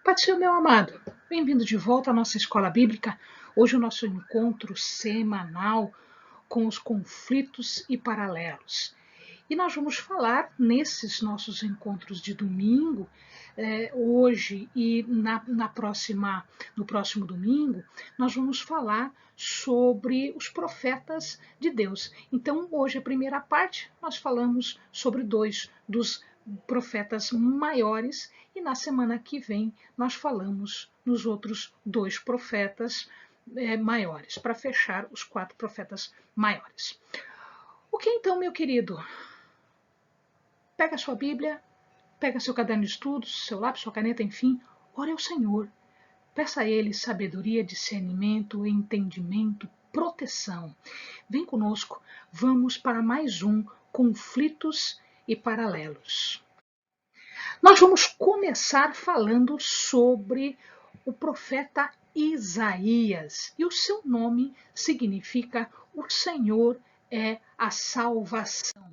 Pai do Senhor, meu amado, bem-vindo de volta à nossa escola bíblica. Hoje o nosso encontro semanal com os conflitos e paralelos. E nós vamos falar nesses nossos encontros de domingo, hoje e no próximo domingo, nós vamos falar sobre os profetas de Deus. Então, hoje, a primeira parte, nós falamos sobre dois dos profetas maiores, e na semana que vem nós falamos nos outros dois profetas maiores, para fechar os 4 profetas maiores. O que então, meu querido? Pega a sua Bíblia, pega seu caderno de estudos, seu lápis, sua caneta, enfim, ore ao Senhor. Peça a Ele sabedoria, discernimento, entendimento, proteção. Vem conosco, vamos para mais um Conflitos e Paralelos. Nós vamos começar falando sobre o profeta Isaías, e o seu nome significa o Senhor é a salvação.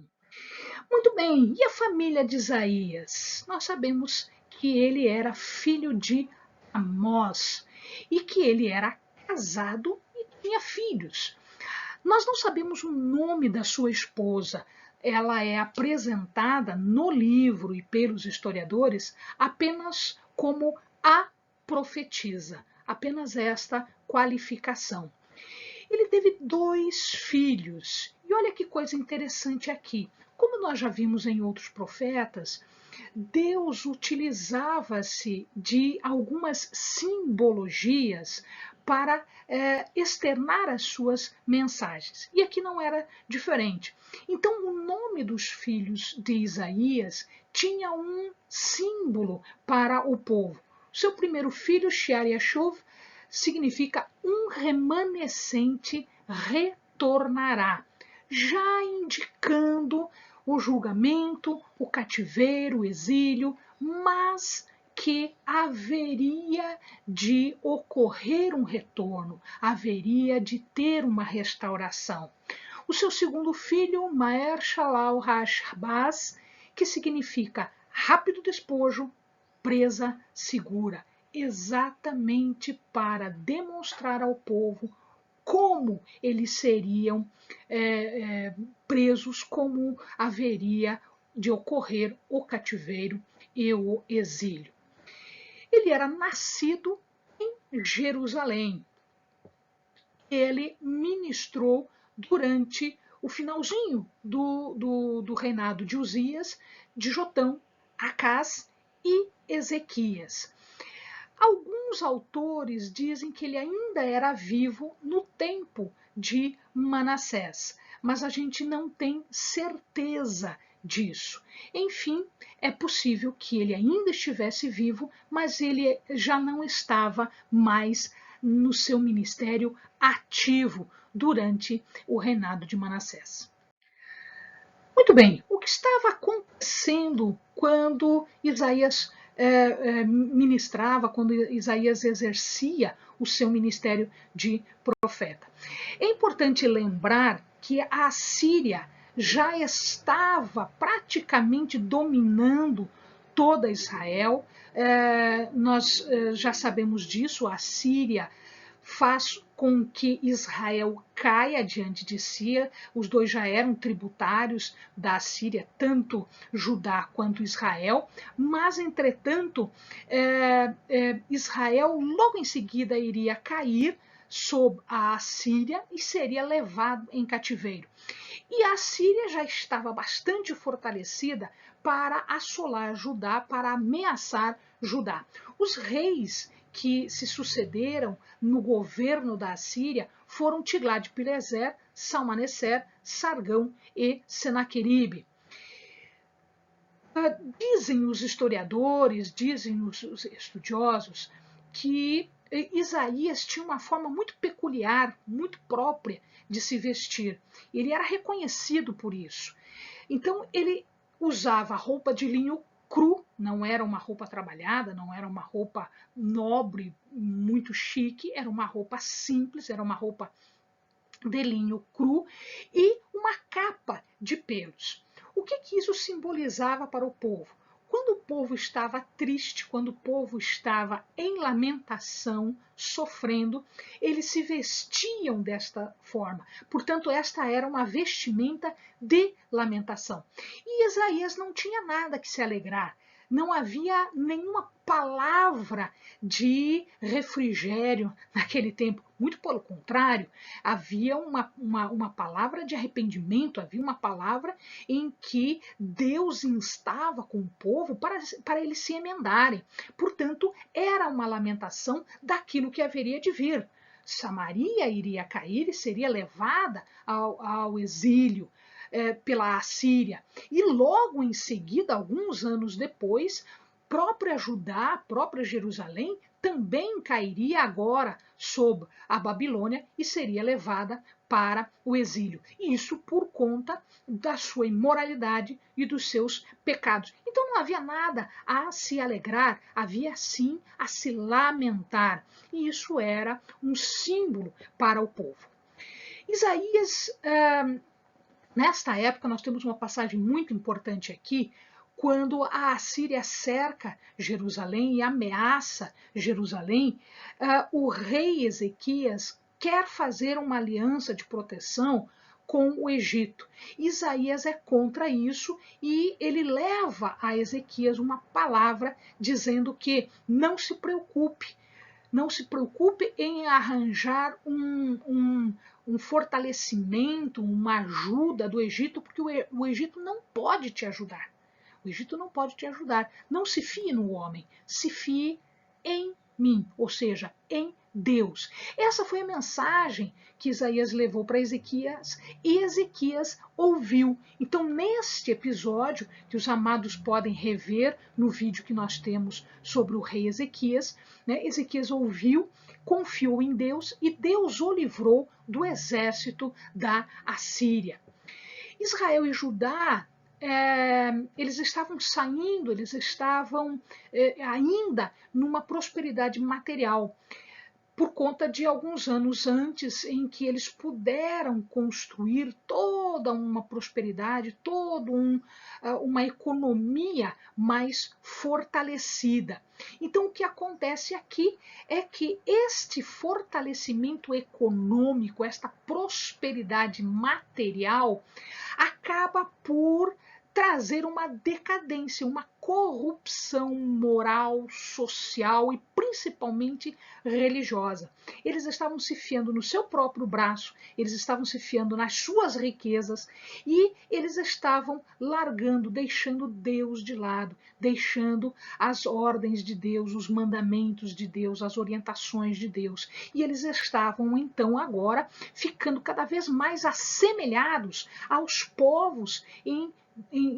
Muito bem, e a família de Isaías? Nós sabemos que ele era filho de Amós e que ele era casado e tinha filhos. Nós não sabemos o nome da sua esposa. Ela é apresentada no livro e pelos historiadores apenas como a profetisa, apenas esta qualificação. Ele teve 2 filhos, e olha que coisa interessante aqui. Como nós já vimos em outros profetas, Deus utilizava-se de algumas simbologias para externar as suas mensagens. E aqui não era diferente. Então, o nome dos filhos de Isaías tinha um símbolo para o povo. Seu primeiro filho, Shear-Yashub, significa um remanescente retornará, já indicando o julgamento, o cativeiro, o exílio, mas que haveria de ocorrer um retorno, haveria de ter uma restauração. O seu segundo filho, Maher Shalal Hashbaz, que significa rápido despojo, presa segura, exatamente para demonstrar ao povo como eles seriam presos, como haveria de ocorrer o cativeiro e o exílio. Ele era nascido em Jerusalém. Ele ministrou durante o finalzinho do reinado de Uzias, de Jotão, Acás e Ezequias. Alguns autores dizem que ele ainda era vivo no tempo de Manassés, mas a gente não tem certeza disso. Enfim, é possível que ele ainda estivesse vivo, mas ele já não estava mais no seu ministério ativo durante o reinado de Manassés. Muito bem, o que estava acontecendo quando Isaías ministrava, quando Isaías exercia o seu ministério de profeta? É importante lembrar que a Assíria já estava praticamente dominando toda Israel. Nós já sabemos disso, a Síria faz com que Israel caia diante de si. Os dois já eram tributários da Síria, tanto Judá quanto Israel, mas, entretanto, Israel logo em seguida iria cair sob a Assíria e seria levado em cativeiro. E a Síria já estava bastante fortalecida para assolar Judá, para ameaçar Judá. Os reis que se sucederam no governo da Assíria foram Tiglat-Pileser, Salmaneser, Sargão e Senaqueribe. Dizem os historiadores, dizem os estudiosos, que Isaías tinha uma forma muito peculiar, muito própria de se vestir. Ele era reconhecido por isso. Então, ele usava roupa de linho cru, não era uma roupa trabalhada, não era uma roupa nobre, muito chique, era uma roupa simples, era uma roupa de linho cru e uma capa de pelos. O que isso simbolizava para o povo? quando o povo estava triste, quando o povo estava em lamentação, sofrendo, eles se vestiam desta forma. Portanto, esta era uma vestimenta de lamentação. E Isaías não tinha nada que se alegrar. Não havia nenhuma palavra de refrigério naquele tempo. Muito pelo contrário, havia uma palavra de arrependimento, havia uma palavra em que Deus instava com o povo para eles se emendarem. Portanto, era uma lamentação daquilo que haveria de vir. Samaria iria cair e seria levada ao exílio pela Assíria. E logo em seguida, alguns anos depois, própria Judá, própria Jerusalém, também cairia agora sob a Babilônia e seria levada para o exílio. Isso por conta da sua imoralidade e dos seus pecados. Então não havia nada a se alegrar, havia sim a se lamentar. E isso era um símbolo para o povo. Isaías, nesta época, nós temos uma passagem muito importante aqui, quando a Assíria cerca Jerusalém e ameaça Jerusalém, o rei Ezequias quer fazer uma aliança de proteção com o Egito. Isaías é contra isso e ele leva a Ezequias uma palavra dizendo que não se preocupe em arranjar um fortalecimento, uma ajuda do Egito, porque o Egito não pode te ajudar. O Egito não pode te ajudar. Não se fie no homem, se fie em mim, ou seja, em Deus. Essa foi a mensagem que Isaías levou para Ezequias e Ezequias ouviu. Então, neste episódio, que os amados podem rever no vídeo que nós temos sobre o rei Ezequias, né, Ezequias ouviu, confiou em Deus e Deus o livrou do exército da Assíria. Israel e Judá, eles estavam saindo, eles estavam ainda numa prosperidade material, por conta de alguns anos antes em que eles puderam construir toda uma prosperidade, toda uma economia mais fortalecida. Então, o que acontece aqui é que este fortalecimento econômico, esta prosperidade material, acaba por trazer uma decadência, uma corrupção moral, social e principalmente religiosa. Eles estavam se fiando no seu próprio braço, eles estavam se fiando nas suas riquezas e eles estavam largando, deixando Deus de lado, deixando as ordens de Deus, os mandamentos de Deus, as orientações de Deus. E eles estavam então agora ficando cada vez mais assemelhados aos povos em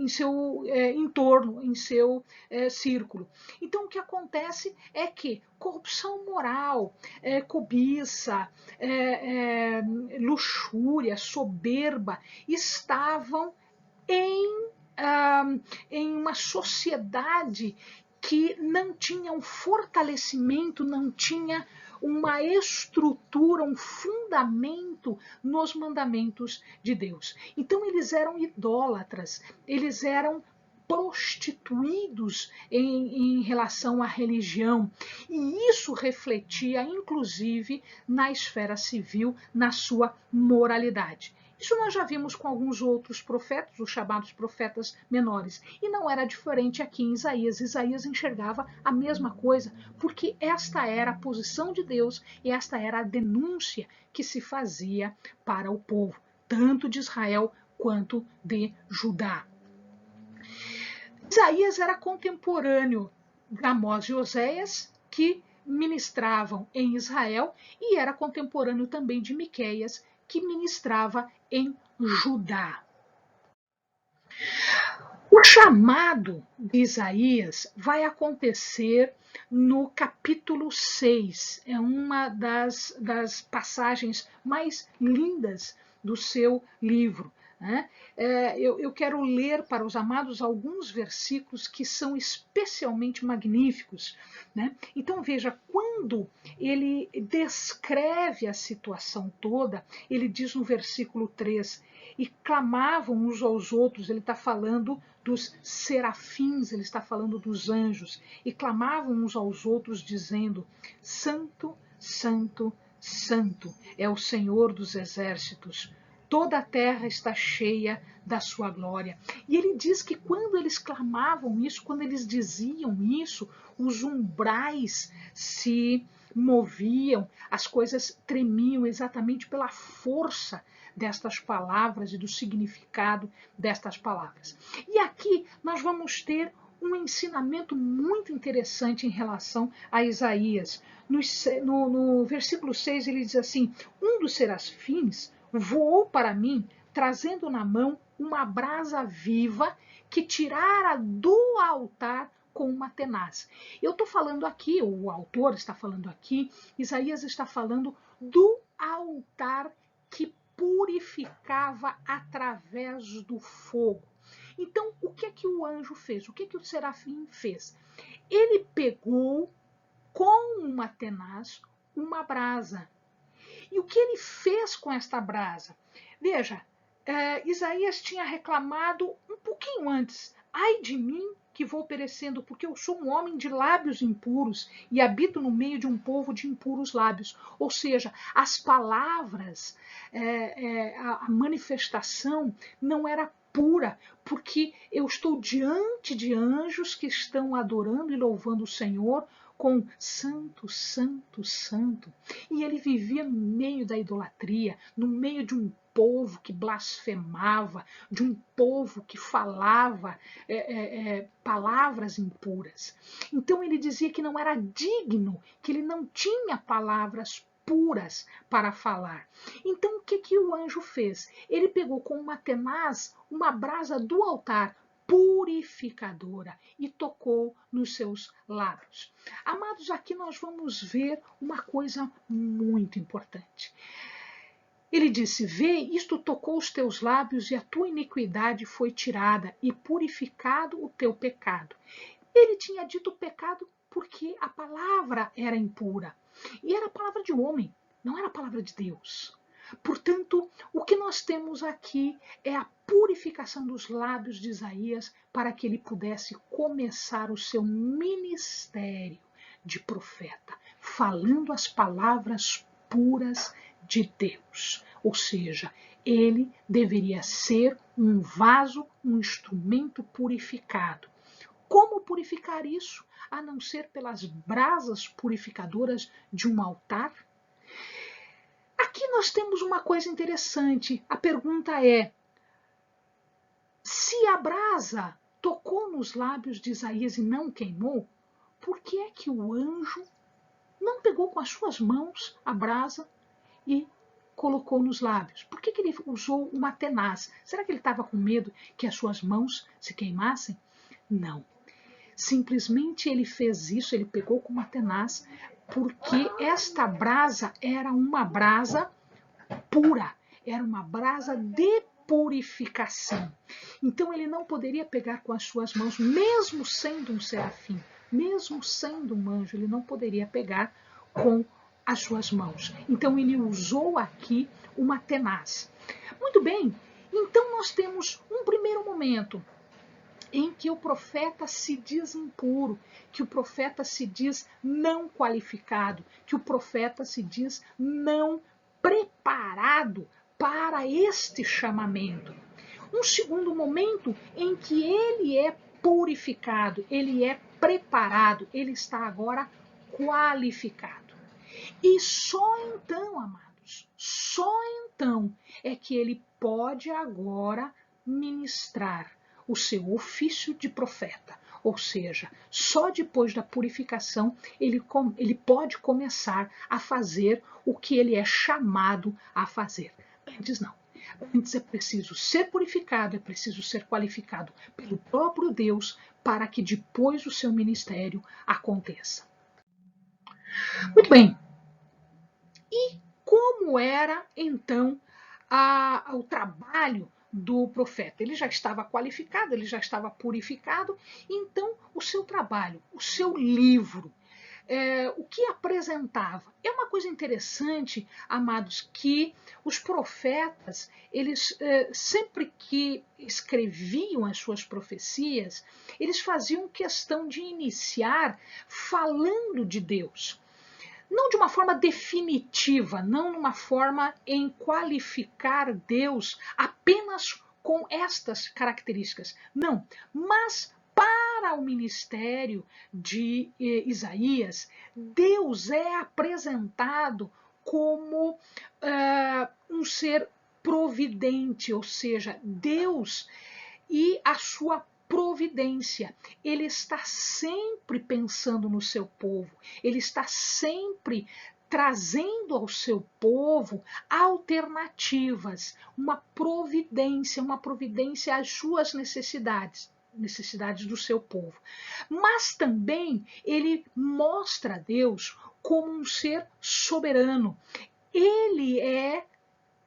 seu entorno, em seu círculo. Então, o que acontece é que corrupção moral, cobiça, luxúria, soberba estavam em uma sociedade que não tinha um fortalecimento, não tinha uma estrutura, um fundamento nos mandamentos de Deus. Então eles eram idólatras, eles eram prostituídos em relação à religião, e isso refletia inclusive na esfera civil, na sua moralidade. Isso nós já vimos com alguns outros profetas, os chamados profetas menores. E não era diferente aqui em Isaías. Isaías enxergava a mesma coisa, porque esta era a posição de Deus e esta era a denúncia que se fazia para o povo, tanto de Israel quanto de Judá. Isaías era contemporâneo de Amós e Oséias, que ministravam em Israel, e era contemporâneo também de Miqueias, que ministrava em Judá. O chamado de Isaías vai acontecer no capítulo 6. É uma das passagens mais lindas do seu livro, né? Eu quero ler para os amados alguns versículos que são especialmente magníficos, né? Então veja, quando ele descreve a situação toda, ele diz no versículo 3, e clamavam uns aos outros, ele está falando dos serafins, ele está falando dos anjos, e clamavam uns aos outros dizendo, Santo, Santo, Santo é o Senhor dos exércitos, toda a terra está cheia da sua glória. E ele diz que quando eles clamavam isso, quando eles diziam isso, os umbrais se moviam, as coisas tremiam exatamente pela força destas palavras e do significado destas palavras. E aqui nós vamos ter um ensinamento muito interessante em relação a Isaías. No versículo 6 ele diz assim, um dos serafins voou para mim, trazendo na mão uma brasa viva que tirara do altar com uma tenaz. Eu estou falando aqui, o autor está falando aqui, Isaías está falando do altar que purificava através do fogo. Então, o que é que o anjo fez? O que é que o serafim fez? Ele pegou com uma tenaz uma brasa. E o que ele fez com esta brasa? Veja, Isaías tinha reclamado um pouquinho antes. Ai de mim que vou perecendo, porque eu sou um homem de lábios impuros e habito no meio de um povo de impuros lábios. Ou seja, as palavras, a manifestação não era pura, porque eu estou diante de anjos que estão adorando e louvando o Senhor com santo, santo, santo. E ele vivia no meio da idolatria, no meio de um povo que blasfemava, de um povo que falava palavras impuras. Então ele dizia que não era digno, que ele não tinha palavras puras para falar. Então o que, que o anjo fez? Ele pegou com uma tenaz uma brasa do altar, purificadora, e tocou nos seus lábios. Amados, aqui nós vamos ver uma coisa muito importante. Ele disse, vê, isto tocou os teus lábios e a tua iniquidade foi tirada e purificado o teu pecado. Ele tinha dito pecado porque a palavra era impura. E era a palavra de homem, não era a palavra de Deus. Portanto, o que nós temos aqui é a purificação dos lábios de Isaías para que ele pudesse começar o seu ministério de profeta, falando as palavras puras de Deus. Ou seja, ele deveria ser um vaso, um instrumento purificado. Como purificar isso, a não ser pelas brasas purificadoras de um altar? Aqui nós temos uma coisa interessante. A pergunta é, se a brasa tocou nos lábios de Isaías e não queimou, por que é que o anjo não pegou com as suas mãos a brasa e colocou nos lábios? Por que ele usou uma tenaz? Será que ele estava com medo que as suas mãos se queimassem? Não. Simplesmente ele fez isso, ele pegou com uma tenaz, porque esta brasa era uma brasa pura, era uma brasa de purificação. Então ele não poderia pegar com as suas mãos, mesmo sendo um serafim, mesmo sendo um anjo, ele não poderia pegar com as suas mãos. Então ele usou aqui uma tenaz. Muito bem, então nós temos um primeiro momento em que o profeta se diz impuro, que o profeta se diz não qualificado, que o profeta se diz não preparado para este chamamento. Um segundo momento em que ele é purificado, ele é preparado, ele está agora qualificado. E só então, amados, só então é que ele pode agora ministrar o seu ofício de profeta. Ou seja, só depois da purificação ele pode começar a fazer o que ele é chamado a fazer. Antes não. Antes é preciso ser purificado, é preciso ser qualificado pelo próprio Deus para que depois o seu ministério aconteça. Muito bem. E como era então o trabalho do profeta. Ele já estava qualificado, ele já estava purificado, então o seu trabalho, o seu livro, o que apresentava. É uma coisa interessante, amados, que os profetas, eles sempre que escreviam as suas profecias, eles faziam questão de iniciar falando de Deus. Não de uma forma definitiva, não numa forma em qualificar Deus apenas com estas características. Não, mas para o ministério de Isaías, Deus é apresentado como um ser providente, ou seja, Deus e a sua providência. Ele está sempre pensando no seu povo, ele está sempre trazendo ao seu povo alternativas, uma providência às suas necessidades do seu povo. Mas também ele mostra a Deus como um ser soberano. Ele é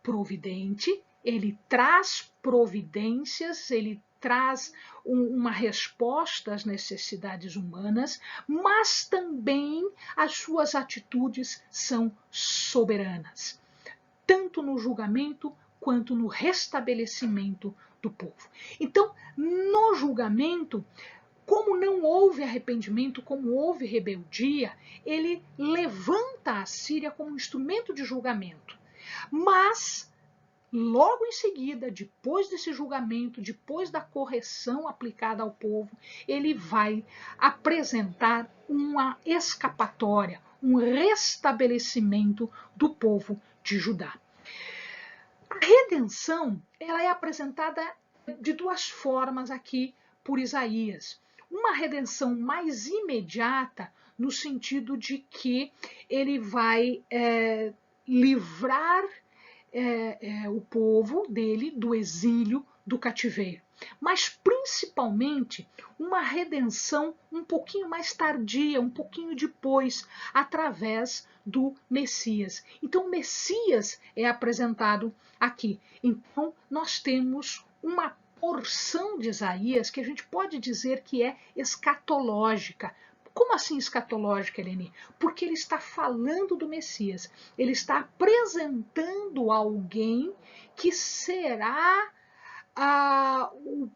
providente, ele traz providências, ele traz uma resposta às necessidades humanas, mas também as suas atitudes são soberanas, tanto no julgamento quanto no restabelecimento do povo. Então, no julgamento, como não houve arrependimento, como houve rebeldia, ele levanta a Síria como um instrumento de julgamento. Mas, logo em seguida, depois desse julgamento, depois da correção aplicada ao povo, ele vai apresentar uma escapatória, um restabelecimento do povo de Judá. A redenção, ela é apresentada de duas formas aqui por Isaías. Uma redenção mais imediata, no sentido de que ele vai livrar o povo dele do exílio, do cativeiro. Mas principalmente uma redenção um pouquinho mais tardia, um pouquinho depois, através do Messias. Então o Messias é apresentado aqui. Então nós temos uma porção de Isaías que a gente pode dizer que é escatológica. Como assim escatológica, Eleni? Porque ele está falando do Messias. Ele está apresentando alguém que será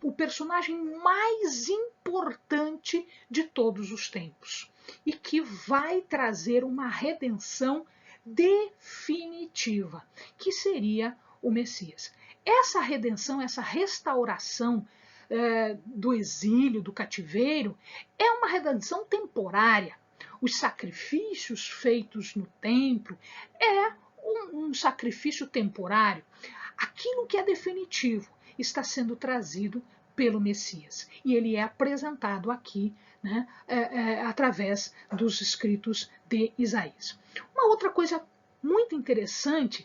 o personagem mais importante de todos os tempos e que vai trazer uma redenção definitiva, que seria o Messias. Essa redenção, essa restauração do exílio, do cativeiro, é uma redenção temporária. Os sacrifícios feitos no templo é um sacrifício temporário. Aquilo que é definitivo está sendo trazido pelo Messias. E ele é apresentado aqui, né, através dos escritos de Isaías. Uma outra coisa muito interessante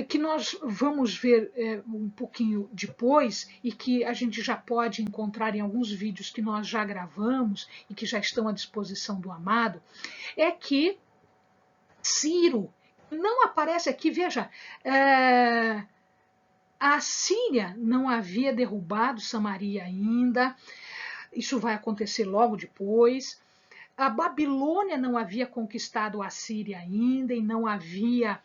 que nós vamos ver um pouquinho depois e que a gente já pode encontrar em alguns vídeos que nós já gravamos e que já estão à disposição do amado, é que Ciro não aparece aqui, veja, a Síria não havia derrubado Samaria ainda, isso vai acontecer logo depois. A Babilônia não havia conquistado a Síria ainda e não havia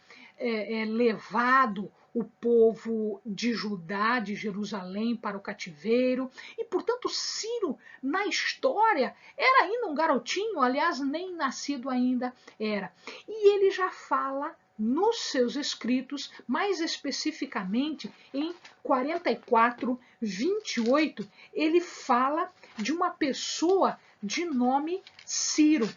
levado o povo de Judá, de Jerusalém, para o cativeiro. E, portanto, Ciro, na história, era ainda um garotinho, aliás, nem nascido ainda era. E ele já fala nos seus escritos, mais especificamente em 44, 28, ele fala de uma pessoa de nome Ciro.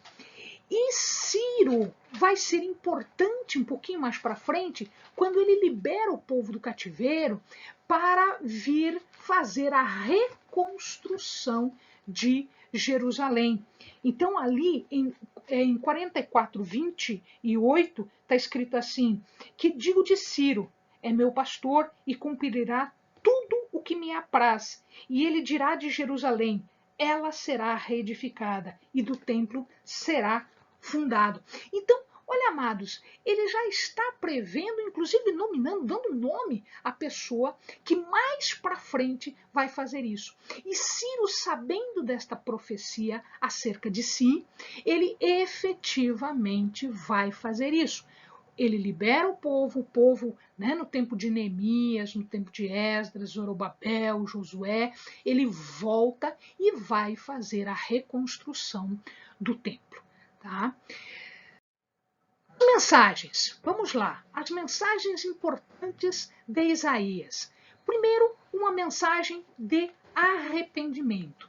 E Ciro vai ser importante um pouquinho mais para frente, quando ele libera o povo do cativeiro para vir fazer a reconstrução de Jerusalém. Então, ali em 44, 28, está escrito assim: que digo de Ciro, é meu pastor e cumprirá tudo o que me apraz. E ele dirá de Jerusalém, ela será reedificada, e do templo será fundado. Então, Olha, amados, ele já está prevendo, inclusive nominando, dando nome à pessoa que mais para frente vai fazer isso. E Ciro, sabendo desta profecia acerca de si, ele efetivamente vai fazer isso. Ele libera o povo, né, no tempo de Neemias, no tempo de Esdras, Zorobabel, Josué, ele volta e vai fazer a reconstrução do templo. Tá? Mensagens, vamos lá, as mensagens importantes de Isaías. Primeiro, uma mensagem de arrependimento.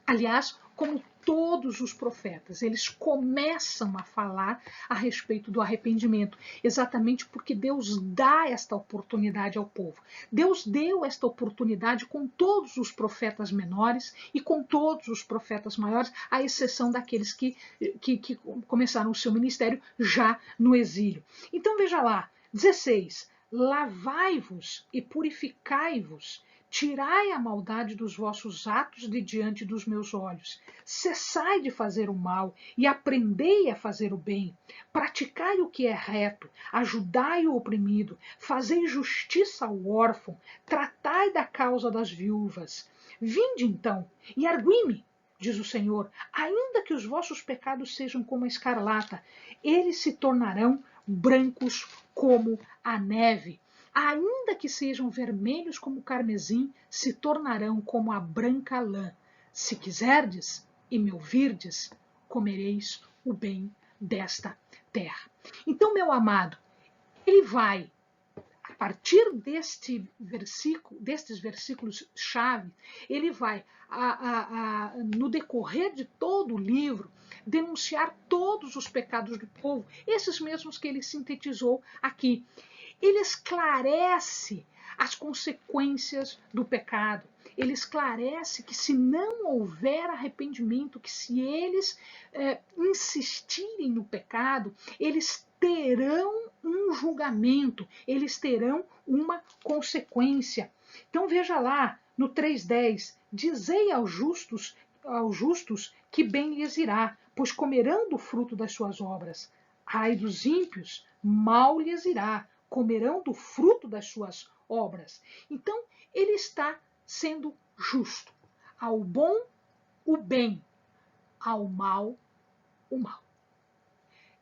Aliás, como todos os profetas, eles começam a falar a respeito do arrependimento, exatamente porque Deus dá esta oportunidade ao povo. Deus deu esta oportunidade com todos os profetas menores e com todos os profetas maiores, à exceção daqueles que começaram o seu ministério já no exílio. Então veja lá, 16. Lavai-vos e purificai-vos. Tirai a maldade dos vossos atos de diante dos meus olhos. Cessai de fazer o mal e aprendei a fazer o bem. Praticai o que é reto, ajudai o oprimido, fazei justiça ao órfão, tratai da causa das viúvas. Vinde então e argui-me, diz o Senhor, ainda que os vossos pecados sejam como a escarlata, eles se tornarão brancos como a neve. Ainda que sejam vermelhos como o carmesim, se tornarão como a branca lã. Se quiserdes e me ouvirdes, comereis o bem desta terra. Então, meu amado, ele vai, a partir destes versículos-chave, ele vai, no decorrer de todo o livro, denunciar todos os pecados do povo, esses mesmos que ele sintetizou aqui. Ele esclarece as consequências do pecado. Ele esclarece que se não houver arrependimento, que se eles insistirem no pecado, eles terão um julgamento, eles terão uma consequência. Então veja lá, no 3:10, dizei aos justos que bem lhes irá, pois comerão do fruto das suas obras. Ai dos ímpios, mal lhes irá, comerão do fruto das suas obras. Então, ele está sendo justo. Ao bom, o bem. Ao mal, o mal.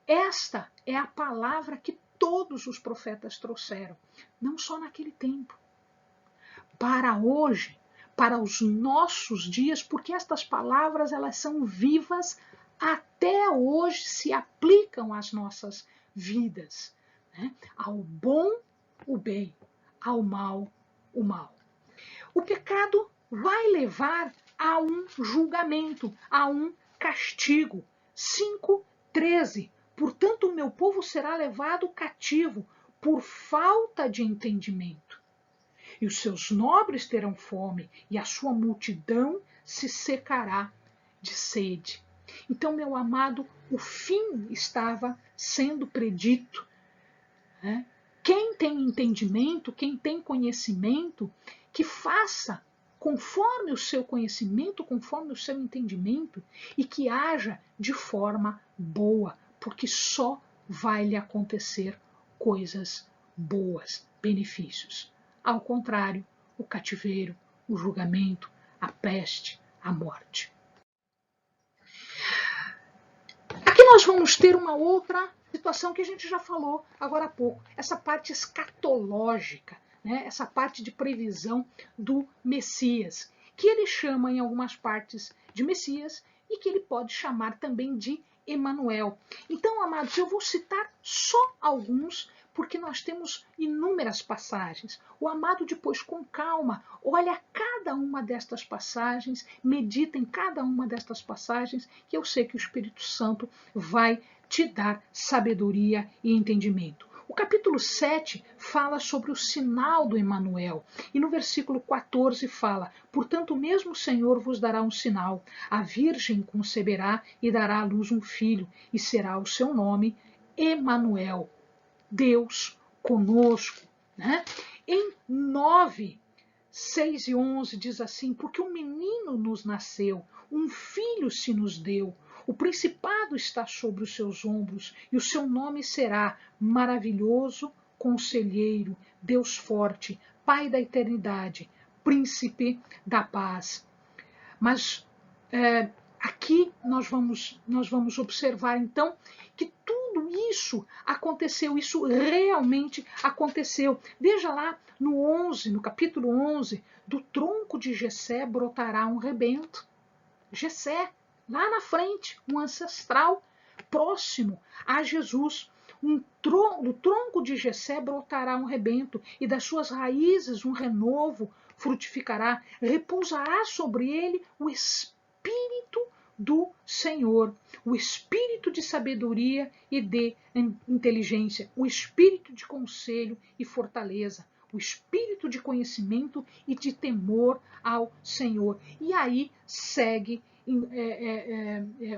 Esta é a palavra que todos os profetas trouxeram, não só naquele tempo. Para hoje, para os nossos dias, porque estas palavras elas são vivas, até hoje se aplicam às nossas vidas. Né? Ao bom, o bem, ao mal, o mal. O pecado vai levar a um julgamento, a um castigo. 5:13. Portanto, o meu povo será levado cativo por falta de entendimento. E os seus nobres terão fome, e a sua multidão se secará de sede. Então, meu amado, o fim estava sendo predito. Né? Quem tem entendimento, quem tem conhecimento, que faça conforme o seu conhecimento, conforme o seu entendimento, e que haja de forma boa, porque só vai lhe acontecer coisas boas, benefícios. Ao contrário, o cativeiro, o julgamento, a peste, a morte. Aqui nós vamos ter uma outra situação que a gente já falou agora há pouco, essa parte escatológica, né? Essa parte de previsão do Messias, que ele chama em algumas partes de Messias e que ele pode chamar também de Emanuel. Então, amados, eu vou citar só alguns, porque nós temos inúmeras passagens. O amado, depois, com calma, olha cada uma destas passagens, medita em cada uma destas passagens, que eu sei que o Espírito Santo vai te dar sabedoria e entendimento. O capítulo 7 fala sobre o sinal do Emanuel. E no versículo 14 fala: portanto, mesmo o Senhor vos dará um sinal. A virgem conceberá e dará à luz um filho, e será o seu nome Emanuel, Deus conosco. Né? Em 9, 6 e 11 diz assim: porque um menino nos nasceu, um filho se nos deu, O principado está sobre os seus ombros, e o seu nome será Maravilhoso, Conselheiro, Deus Forte, Pai da Eternidade, Príncipe da Paz. Mas aqui nós vamos observar então que tudo isso aconteceu, isso realmente aconteceu. Veja lá no capítulo 11, do tronco de Jessé brotará um rebento. Jessé, lá na frente, um ancestral próximo a Jesus. Do tronco de Jessé brotará um rebento, e das suas raízes um renovo frutificará. Repousará sobre ele o Espírito do Senhor, o Espírito de sabedoria e de inteligência, o Espírito de conselho e fortaleza, o Espírito de conhecimento e de temor ao Senhor. E aí segue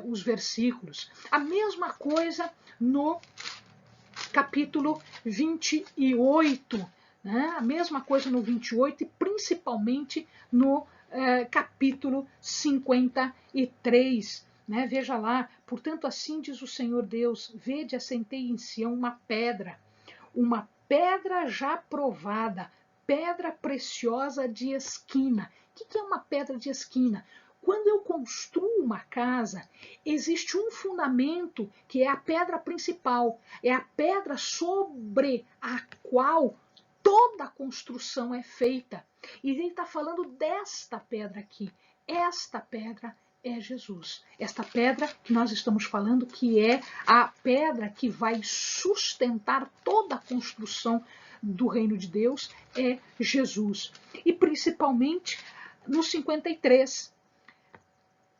os versículos. A mesma coisa no capítulo 28, né? A mesma coisa no 28 e principalmente no capítulo 53. Né? Veja lá, portanto assim diz o Senhor Deus, vede, assentei em Sião uma pedra já provada, pedra preciosa de esquina. O que é uma pedra de esquina? Quando eu construo uma casa, existe um fundamento que é a pedra principal, é a pedra sobre a qual toda a construção é feita. E ele está falando desta pedra aqui. Esta pedra é Jesus. Esta pedra que nós estamos falando, que é a pedra que vai sustentar toda a construção do reino de Deus, é Jesus. E principalmente no 53.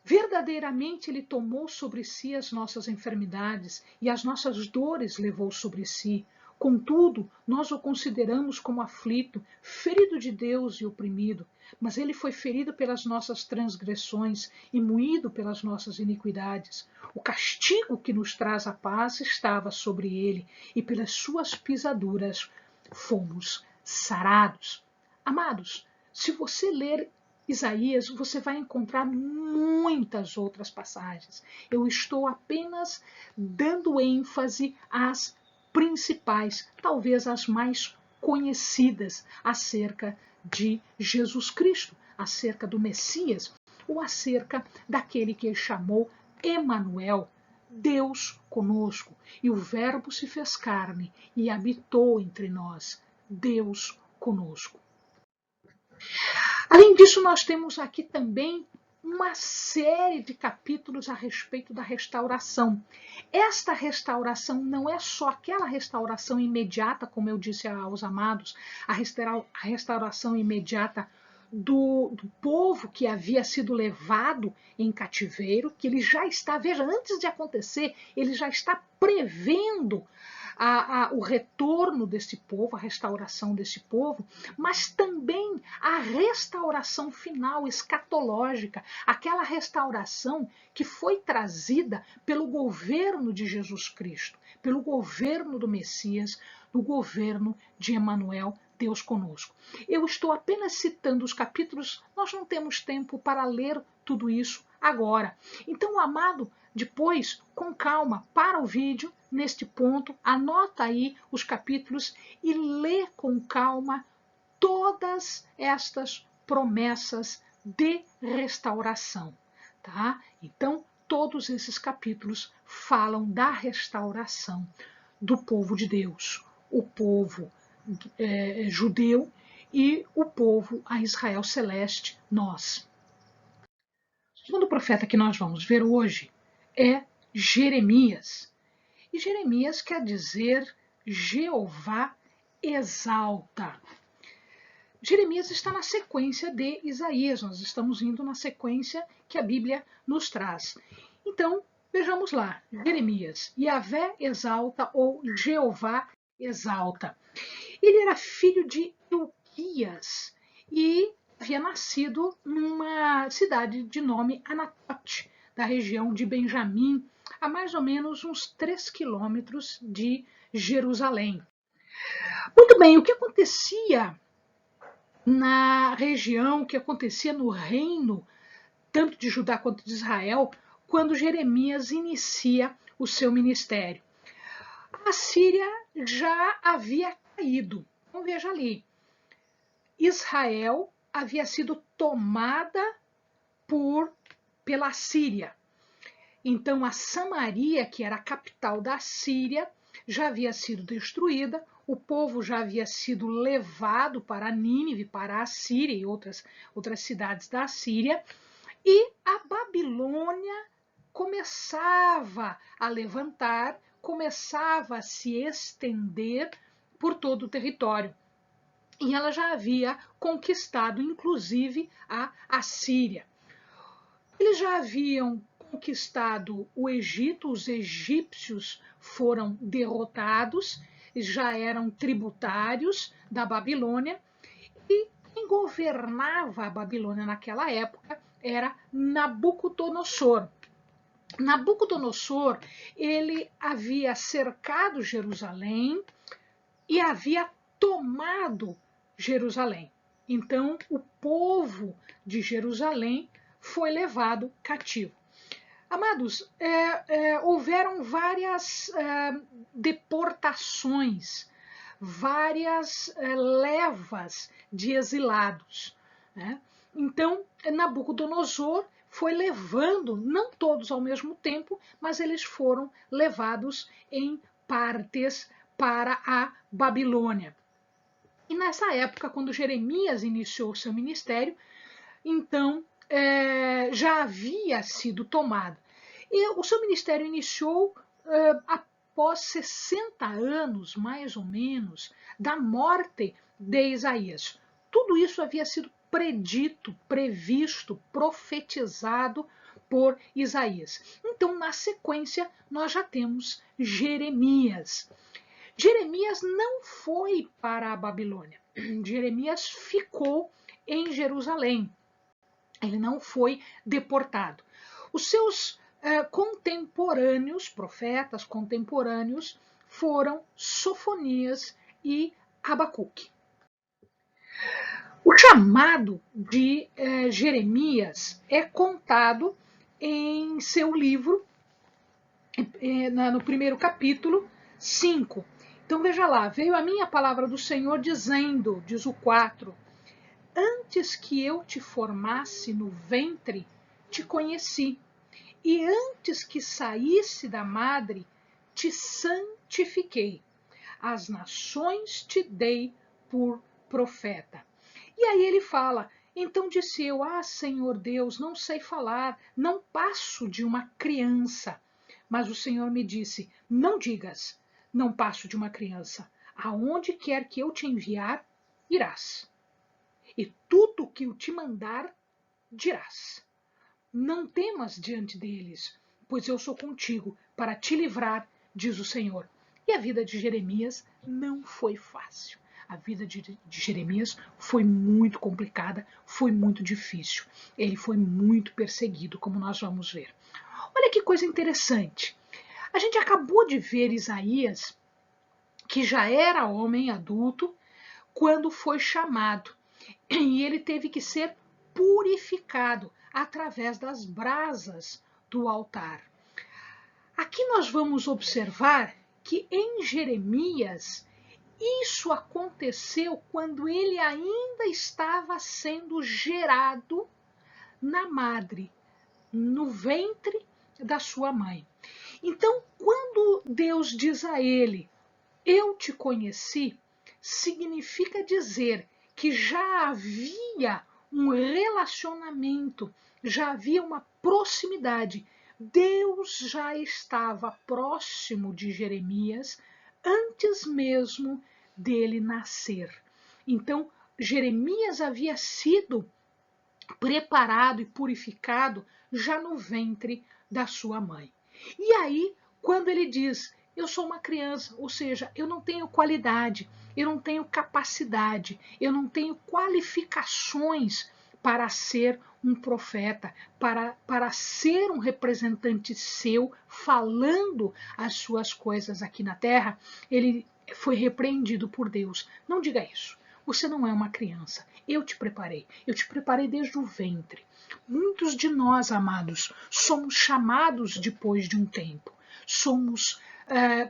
Verdadeiramente ele tomou sobre si as nossas enfermidades e as nossas dores levou sobre si. Contudo, nós o consideramos como aflito, ferido de Deus e oprimido. Mas ele foi ferido pelas nossas transgressões e moído pelas nossas iniquidades. O castigo que nos traz a paz estava sobre ele, e pelas suas pisaduras fomos sarados. Amados, se você ler Isaías, você vai encontrar muitas outras passagens. Eu estou apenas dando ênfase às principais, talvez as mais conhecidas, acerca de Jesus Cristo, acerca do Messias, ou acerca daquele que ele chamou Emanuel, Deus conosco. E o Verbo se fez carne e habitou entre nós, Deus conosco. Além disso, nós temos aqui também uma série de capítulos a respeito da restauração. Esta restauração não é só aquela restauração imediata, como eu disse aos amados, a restauração imediata do povo que havia sido levado em cativeiro, que ele já está, veja, antes de acontecer, ele já está prevendo o retorno desse povo, a restauração desse povo, mas também a restauração final, escatológica, aquela restauração que foi trazida pelo governo de Jesus Cristo, pelo governo do Messias, do governo de Emanuel, Deus conosco. Eu estou apenas citando os capítulos, nós não temos tempo para ler tudo isso agora. Então, amado, depois, com calma, para o vídeo, neste ponto, anota aí os capítulos e lê com calma todas estas promessas de restauração, tá? Então, todos esses capítulos falam da restauração do povo de Deus, o povo judeu e o povo a Israel celeste, nós. O segundo profeta que nós vamos ver hoje é Jeremias. E Jeremias quer dizer Jeová exalta. Jeremias está na sequência de Isaías, nós estamos indo na sequência que a Bíblia nos traz. Então, vejamos lá, Jeremias, Yahvé exalta ou Jeová exalta. Ele era filho de Ilquias e havia nascido numa cidade de nome Anatote, da região de Benjamim, a mais ou menos uns 3 quilômetros de Jerusalém. Muito bem, o que acontecia na região, o que acontecia no reino, tanto de Judá quanto de Israel, quando Jeremias inicia o seu ministério. A Síria já havia caído. Então veja ali, Israel havia sido tomada pela Síria. Então a Samaria, que era a capital da Síria, já havia sido destruída, o povo já havia sido levado para Nínive, para a Síria e outras cidades da Síria, e a Babilônia começava a levantar, começava a se estender por todo o território. E ela já havia conquistado, inclusive, a Assíria. Eles já haviam conquistado o Egito, os egípcios foram derrotados, já eram tributários da Babilônia, e quem governava a Babilônia naquela época era Nabucodonosor. Nabucodonosor, ele havia cercado Jerusalém e havia tomado Jerusalém. Então, o povo de Jerusalém foi levado cativo. Amados, houveram várias deportações, várias levas de exilados, né? Então, Nabucodonosor foi levando, não todos ao mesmo tempo, mas eles foram levados em partes para a Babilônia. E nessa época, quando Jeremias iniciou seu ministério, então já havia sido tomado. E o seu ministério iniciou após 60 anos, mais ou menos, da morte de Isaías. Tudo isso havia sido predito, previsto, profetizado por Isaías. Então, na sequência, nós já temos Jeremias. Jeremias não foi para a Babilônia. Jeremias ficou em Jerusalém. Ele não foi deportado. Os seus contemporâneos, profetas contemporâneos, foram Sofonias e Abacuque. O chamado de Jeremias é contado em seu livro, no primeiro capítulo, 5. Então veja lá, veio a minha palavra do Senhor dizendo, diz o 4, antes que eu te formasse no ventre, te conheci, e antes que saísse da madre, te santifiquei. As nações te dei por profeta. E aí ele fala, então disse eu, Senhor Deus, não sei falar, não passo de uma criança. Mas o Senhor me disse, não digas, não passo de uma criança. Aonde quer que eu te enviar, irás. E tudo o que eu te mandar, dirás. Não temas diante deles, pois eu sou contigo para te livrar, diz o Senhor. E a vida de Jeremias não foi fácil. A vida de Jeremias foi muito complicada, foi muito difícil. Ele foi muito perseguido, como nós vamos ver. Olha que coisa interessante. A gente acabou de ver Isaías, que já era homem adulto, quando foi chamado. E ele teve que ser purificado através das brasas do altar. Aqui nós vamos observar que em Jeremias isso aconteceu quando ele ainda estava sendo gerado na madre, no ventre da sua mãe. Então, quando Deus diz a ele, eu te conheci, significa dizer que já havia um relacionamento, já havia uma proximidade. Deus já estava próximo de Jeremias antes mesmo dele nascer. Então, Jeremias havia sido preparado e purificado já no ventre da sua mãe. E aí, quando ele diz, eu sou uma criança, ou seja, eu não tenho qualidade, eu não tenho capacidade, eu não tenho qualificações para ser um profeta, para ser um representante seu, falando as suas coisas aqui na terra, ele foi repreendido por Deus. Não diga isso. Você não é uma criança. Eu te preparei. Eu te preparei desde o ventre. Muitos de nós, amados, somos chamados depois de um tempo.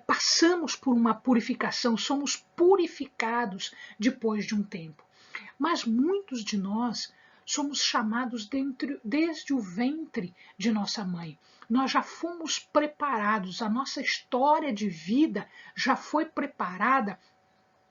Passamos por uma purificação, somos purificados depois de um tempo. Mas muitos de nós somos chamados desde o ventre de nossa mãe. Nós já fomos preparados, a nossa história de vida já foi preparada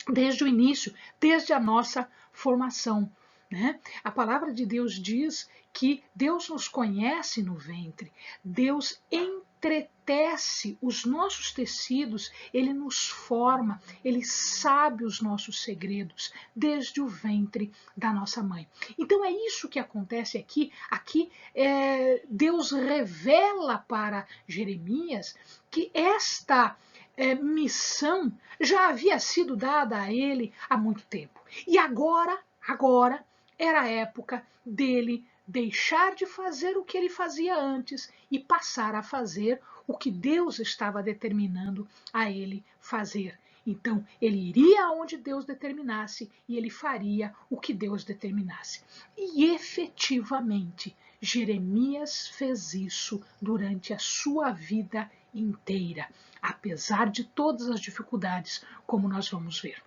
desde o início, desde a nossa formação. Né? A palavra de Deus diz que Deus nos conhece no ventre, Deus entretece os nossos tecidos, Ele nos forma, Ele sabe os nossos segredos desde o ventre da nossa mãe. Então é isso que acontece aqui. Deus revela para Jeremias que esta missão já havia sido dada a ele há muito tempo. E agora era a época dele deixar de fazer o que ele fazia antes e passar a fazer o que Deus estava determinando a ele fazer. Então, ele iria aonde Deus determinasse e ele faria o que Deus determinasse. E efetivamente, Jeremias fez isso durante a sua vida inteira, apesar de todas as dificuldades, como nós vamos ver.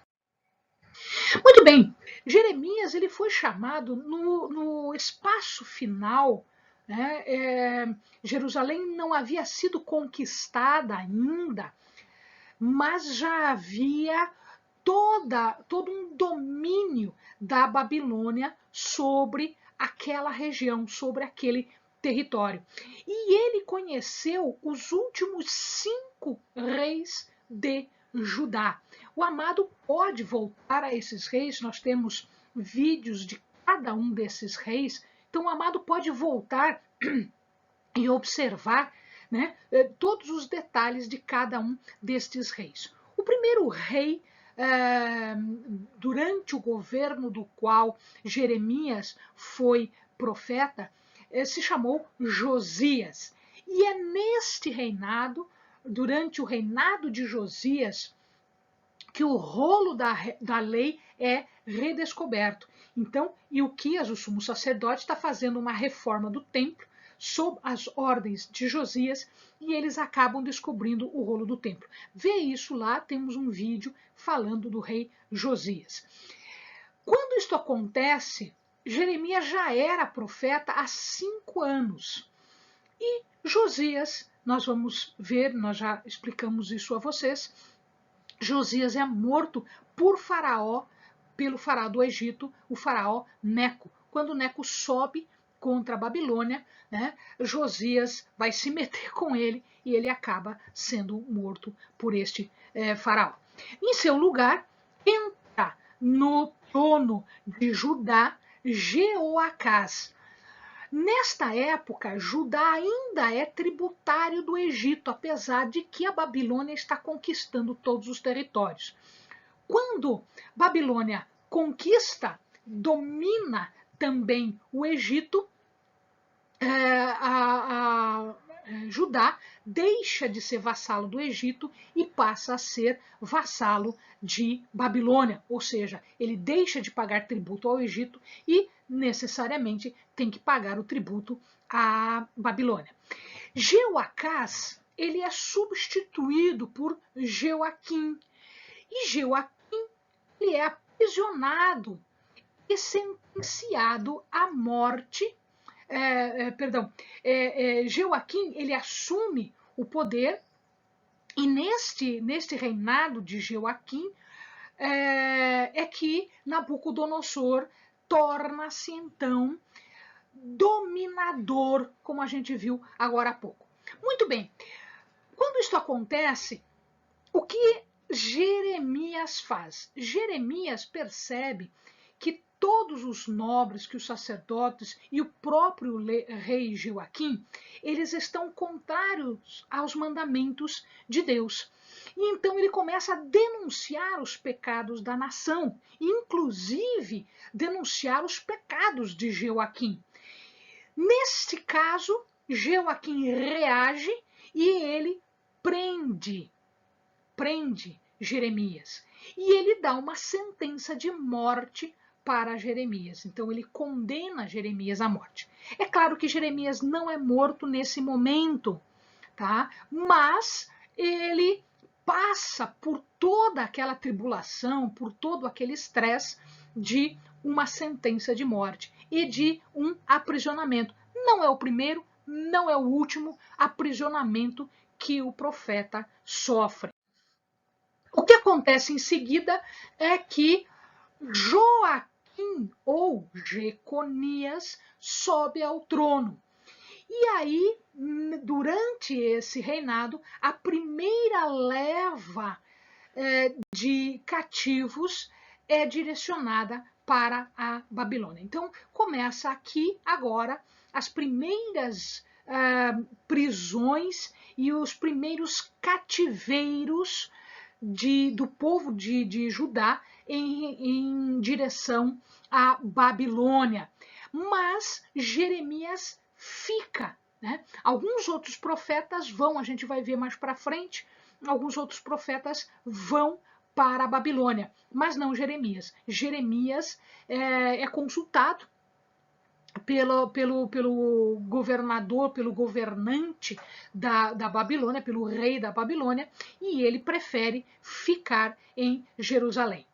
Muito bem, Jeremias ele foi chamado no espaço final, né? Jerusalém não havia sido conquistada ainda, mas já havia todo um domínio da Babilônia sobre aquela região, sobre aquele território. E ele conheceu os últimos 5 reis de Judá. O amado pode voltar a esses reis, nós temos vídeos de cada um desses reis, então o amado pode voltar e observar, né, todos os detalhes de cada um destes reis. O primeiro rei, durante o governo do qual Jeremias foi profeta, se chamou Josias. E é neste reinado, durante o reinado de Josias, que o rolo da lei é redescoberto. Então, Ilquias, o sumo sacerdote, está fazendo uma reforma do templo sob as ordens de Josias e eles acabam descobrindo o rolo do templo. Vê isso lá, temos um vídeo falando do rei Josias. Quando isto acontece, Jeremias já era profeta há 5 anos. E Josias, nós vamos ver, nós já explicamos isso a vocês, Josias é morto por Faraó, pelo faraó do Egito, o faraó Neco. Quando Neco sobe contra a Babilônia, né, Josias vai se meter com ele e ele acaba sendo morto por este faraó. Em seu lugar, entra no trono de Judá Jeoacás. Nesta época, Judá ainda é tributário do Egito, apesar de que a Babilônia está conquistando todos os territórios. Quando Babilônia conquista, domina também o Egito, Judá deixa de ser vassalo do Egito e passa a ser vassalo de Babilônia, ou seja, ele deixa de pagar tributo ao Egito e necessariamente tem que pagar o tributo à Babilônia. Jeoacás, ele é substituído por Jeoaquim, e Jeoaquim ele é aprisionado e sentenciado à morte. Jeoaquim ele assume o poder e neste reinado de Jeoaquim é que Nabucodonosor torna-se então dominador, como a gente viu agora há pouco. Muito bem, quando isto acontece, o que Jeremias faz? Jeremias percebe que todos os nobres, que os sacerdotes e o próprio rei Joaquim, eles estão contrários aos mandamentos de Deus. E então ele começa a denunciar os pecados da nação, inclusive denunciar os pecados de Joaquim. Neste caso, Joaquim reage e ele prende Jeremias. E ele dá uma sentença de morte para Jeremias. Então ele condena Jeremias à morte. É claro que Jeremias não é morto nesse momento, tá? Mas ele passa por toda aquela tribulação, por todo aquele estresse de uma sentença de morte e de um aprisionamento. Não é o primeiro, não é o último aprisionamento que o profeta sofre. O que acontece em seguida é que Joaquim ou Jeconias sobe ao trono. E aí, durante esse reinado, a primeira leva de cativos é direcionada para a Babilônia. Então, começa aqui agora as primeiras prisões e os primeiros cativeiros do povo de Judá em direção à Babilônia. Mas Jeremias fica, né? Alguns outros profetas vão, a gente vai ver mais para frente, alguns outros profetas vão para a Babilônia, mas não Jeremias. Jeremias é consultado pelo governador, pelo governante da Babilônia, pelo rei da Babilônia, e ele prefere ficar em Jerusalém.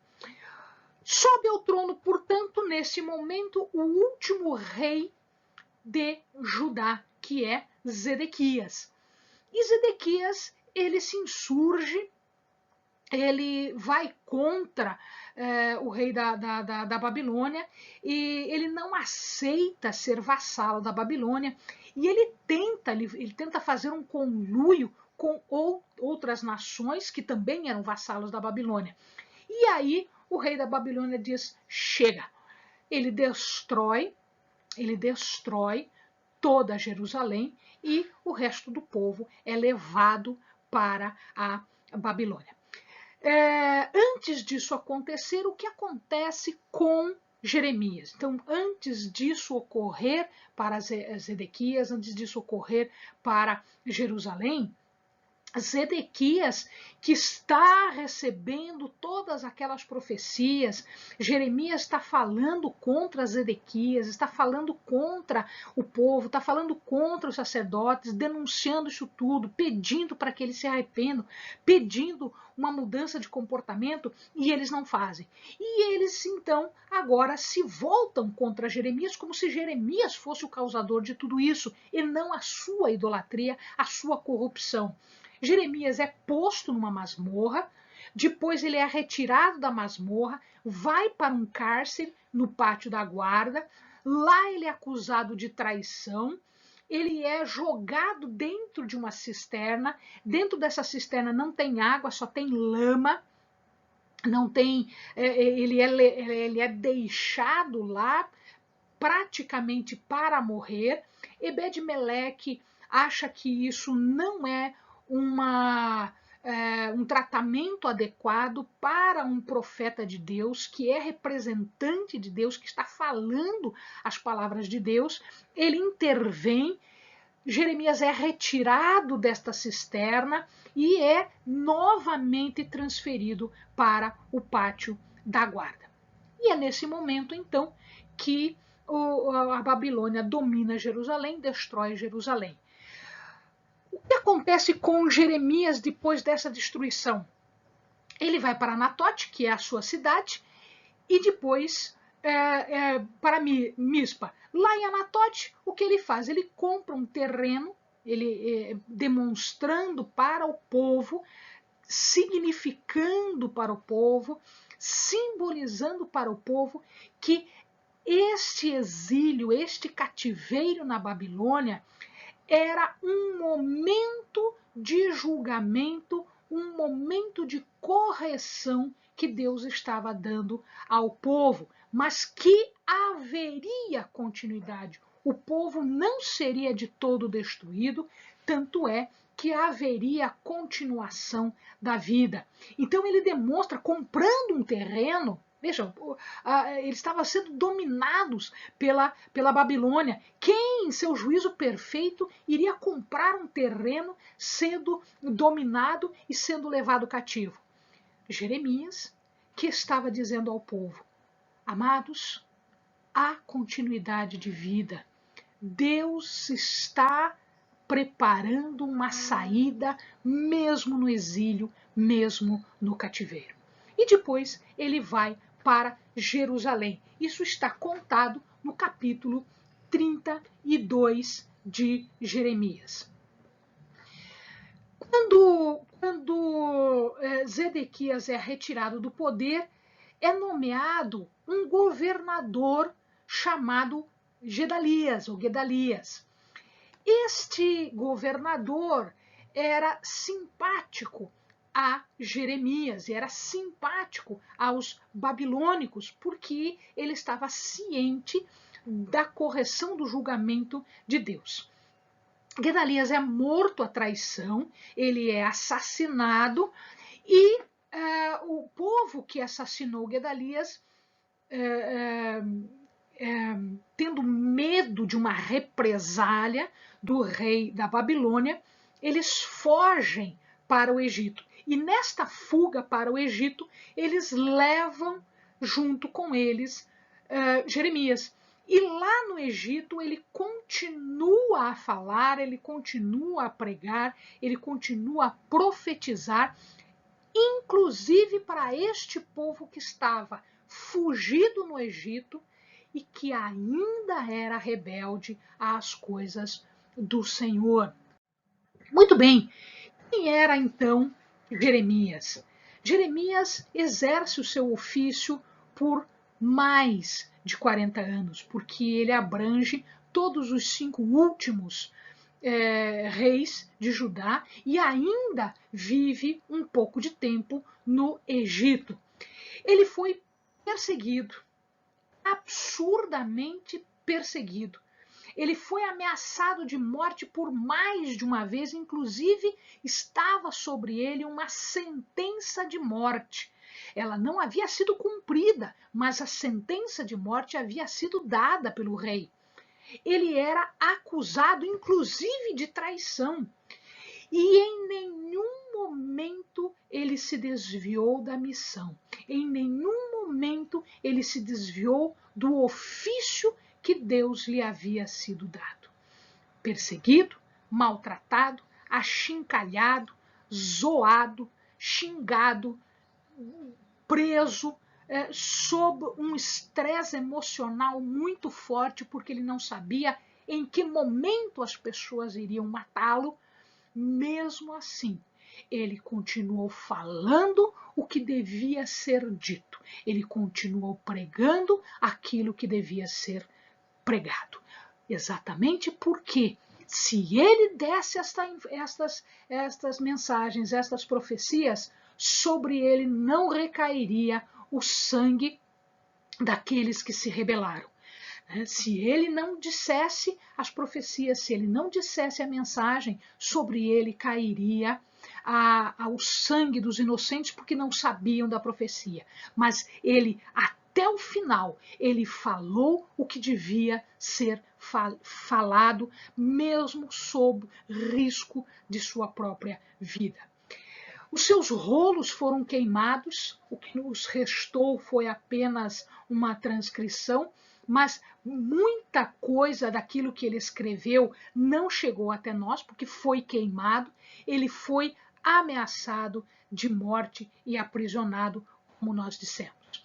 Sobe ao trono, portanto, nesse momento, o último rei de Judá, que é Zedequias. E Zedequias, ele se insurge, ele vai contra o rei da Babilônia e ele não aceita ser vassalo da Babilônia e ele tenta fazer um conluio com outras nações que também eram vassalos da Babilônia. E aí o rei da Babilônia diz, chega, ele destrói toda Jerusalém e o resto do povo é levado para a Babilônia. Antes disso acontecer, o que acontece com Jeremias? Então, antes disso ocorrer para Zedequias, antes disso ocorrer para Jerusalém, Zedequias, que está recebendo todas aquelas profecias, Jeremias está falando contra Zedequias, está falando contra o povo, está falando contra os sacerdotes, denunciando isso tudo, pedindo para que eles se arrependam, pedindo uma mudança de comportamento, e eles não fazem. E eles, então, agora se voltam contra Jeremias, como se Jeremias fosse o causador de tudo isso, e não a sua idolatria, a sua corrupção. Jeremias é posto numa masmorra, depois ele é retirado da masmorra, vai para um cárcere no pátio da guarda, lá ele é acusado de traição, ele é jogado dentro de uma cisterna, dentro dessa cisterna não tem água, só tem lama, não tem, ele é deixado lá praticamente para morrer. Ebed-Meleque acha que isso não é um tratamento adequado para um profeta de Deus, que é representante de Deus, que está falando as palavras de Deus. Ele intervém, Jeremias é retirado desta cisterna e é novamente transferido para o pátio da guarda. E é nesse momento, então, que a Babilônia domina Jerusalém, destrói Jerusalém. O que acontece com Jeremias depois dessa destruição? Ele vai para Anatote, que é a sua cidade, e depois para Mispa. Lá em Anatote, o que ele faz? Ele compra um terreno, ele demonstrando para o povo, significando para o povo, simbolizando para o povo que este exílio, este cativeiro na Babilônia era um momento de julgamento, um momento de correção que Deus estava dando ao povo, mas que haveria continuidade. O povo não seria de todo destruído, tanto é que haveria continuação da vida. Então ele demonstra, comprando um terreno, vejam, eles estavam sendo dominados pela Babilônia. Quem, em seu juízo perfeito, iria comprar um terreno sendo dominado e sendo levado cativo? Jeremias, que estava dizendo ao povo: amados, há continuidade de vida. Deus está preparando uma saída, mesmo no exílio, mesmo no cativeiro. E depois ele vai para Jerusalém. Isso está contado no capítulo 32 de Jeremias. Quando Zedequias é retirado do poder, é nomeado um governador chamado Gedalias, ou Gedalias. Este governador era simpático a Jeremias, era simpático aos babilônicos, porque ele estava ciente da correção do julgamento de Deus. Gedalias é morto à traição, ele é assassinado e o povo que assassinou Gedalias, tendo medo de uma represália do rei da Babilônia, eles fogem para o Egito. E nesta fuga para o Egito, eles levam junto com eles Jeremias. E lá no Egito ele continua a falar, ele continua a pregar, ele continua a profetizar, inclusive para este povo que estava fugido no Egito e que ainda era rebelde às coisas do Senhor. Muito bem, quem era então Jeremias? Jeremias exerce o seu ofício por mais de 40 anos, porque ele abrange todos os 5 últimos reis de Judá e ainda vive um pouco de tempo no Egito. Ele foi perseguido, absurdamente perseguido. Ele foi ameaçado de morte por mais de uma vez, inclusive estava sobre ele uma sentença de morte. Ela não havia sido cumprida, mas a sentença de morte havia sido dada pelo rei. Ele era acusado, inclusive, de traição. E em nenhum momento ele se desviou da missão. Em nenhum momento ele se desviou do ofício que Deus lhe havia sido dado. Perseguido, maltratado, achincalhado, zoado, xingado, preso, sob um estresse emocional muito forte, porque ele não sabia em que momento as pessoas iriam matá-lo. Mesmo assim, ele continuou falando o que devia ser dito. Ele continuou pregando aquilo que devia ser pregado. Exatamente porque, se ele desse estas mensagens, estas profecias, sobre ele não recairia o sangue daqueles que se rebelaram. Se ele não dissesse as profecias, se ele não dissesse a mensagem, sobre ele cairia o sangue dos inocentes, porque não sabiam da profecia. Mas ele, até o final, ele falou o que devia ser falado, mesmo sob risco de sua própria vida. Os seus rolos foram queimados, o que nos restou foi apenas uma transcrição, mas muita coisa daquilo que ele escreveu não chegou até nós, porque foi queimado, ele foi ameaçado de morte e aprisionado, como nós dissemos.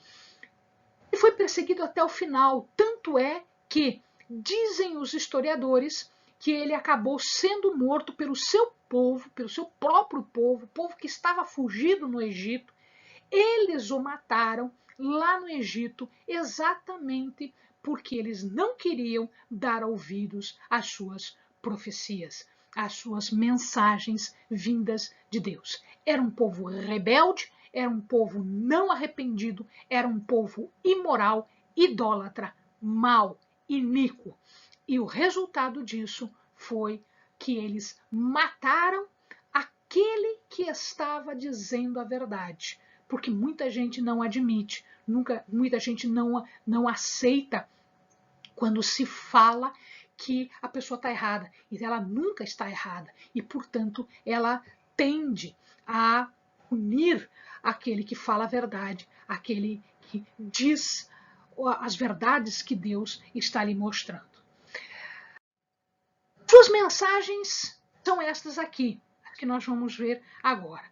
Ele foi perseguido até o final, tanto é que dizem os historiadores que ele acabou sendo morto pelo seu povo, pelo seu próprio povo, povo que estava fugido no Egito. Eles o mataram lá no Egito exatamente porque eles não queriam dar ouvidos às suas profecias, às suas mensagens vindas de Deus. Era um povo rebelde, era um povo não arrependido, era um povo imoral, idólatra, mau, iníquo. E o resultado disso foi que eles mataram aquele que estava dizendo a verdade. Porque muita gente não admite, muita gente não aceita quando se fala que a pessoa está errada. E ela nunca está errada. E, portanto, ela tende a punir aquele que fala a verdade, aquele que diz as verdades que Deus está lhe mostrando. Suas mensagens são estas aqui, que nós vamos ver agora.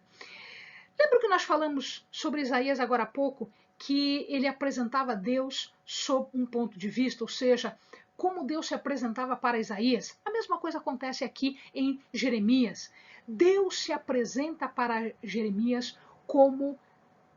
Lembra que nós falamos sobre Isaías agora há pouco, que ele apresentava Deus sob um ponto de vista, ou seja, como Deus se apresentava para Isaías? A mesma coisa acontece aqui em Jeremias. Deus se apresenta para Jeremias como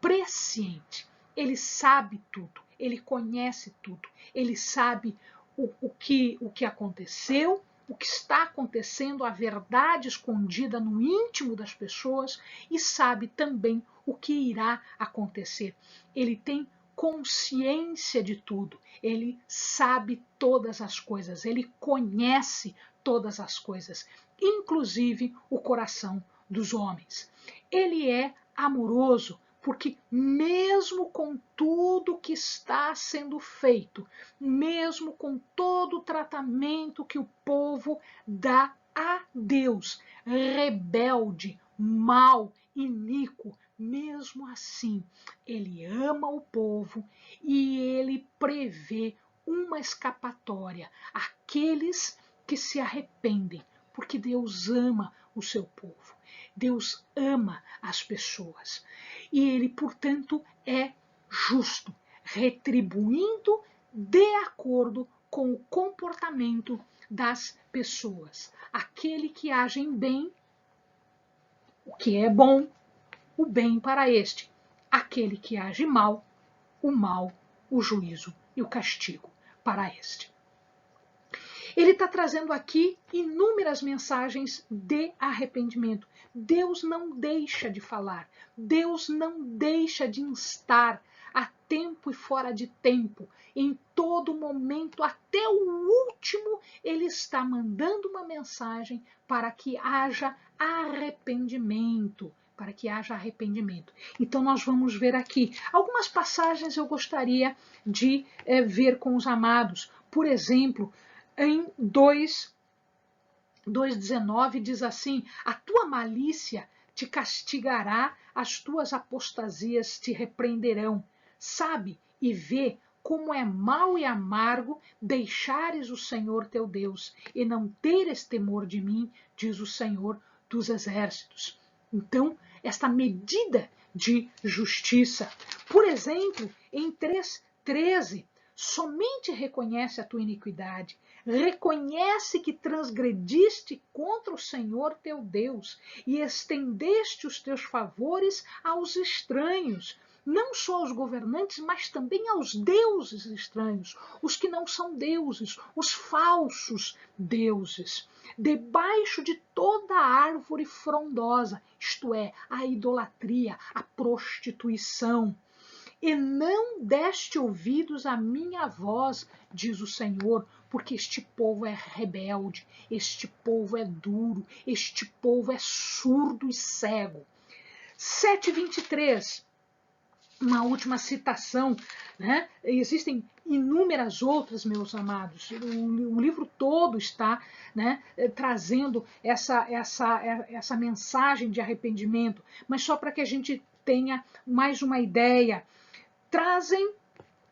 presciente. Ele sabe tudo, ele conhece tudo, ele sabe o que aconteceu, o que está acontecendo, a verdade escondida no íntimo das pessoas e sabe também o que irá acontecer. Ele tem consciência de tudo, ele sabe todas as coisas, ele conhece todas as coisas, inclusive o coração dos homens. Ele é amoroso, porque mesmo com tudo que está sendo feito, mesmo com todo o tratamento que o povo dá a Deus, rebelde, mau, iníquo, mesmo assim, ele ama o povo e ele prevê uma escapatória àqueles que se arrependem, porque Deus ama o seu povo. Deus ama as pessoas e ele, portanto, é justo, retribuindo de acordo com o comportamento das pessoas. Aquele que age bem, o que é bom, o bem para este. Aquele que age mal, o juízo e o castigo para este. Ele está trazendo aqui inúmeras mensagens de arrependimento. Deus não deixa de falar, Deus não deixa de instar a tempo e fora de tempo. Em todo momento, até o último, ele está mandando uma mensagem para que haja arrependimento. Para que haja arrependimento. Então, nós vamos ver aqui. Algumas passagens eu gostaria de ver com os amados. Por exemplo, em 2:19 diz assim: a tua malícia te castigará, as tuas apostasias te repreenderão. Sabe e vê como é mau e amargo deixares o Senhor teu Deus e não teres temor de mim, diz o Senhor dos exércitos. Então, esta medida de justiça, por exemplo, em 3:13, somente reconhece a tua iniquidade, reconhece que transgrediste contra o Senhor teu Deus e estendeste os teus favores aos estranhos, não só aos governantes, mas também aos deuses estranhos, os que não são deuses, os falsos deuses, debaixo de toda árvore frondosa, isto é, a idolatria, a prostituição. E não deste ouvidos à minha voz, diz o Senhor, porque este povo é rebelde, este povo é duro, este povo é surdo e cego. 7:23, uma última citação, né? Existem inúmeras outras, meus amados. O livro todo está, né, trazendo essa mensagem de arrependimento, mas só para que a gente tenha mais uma ideia. Trazem,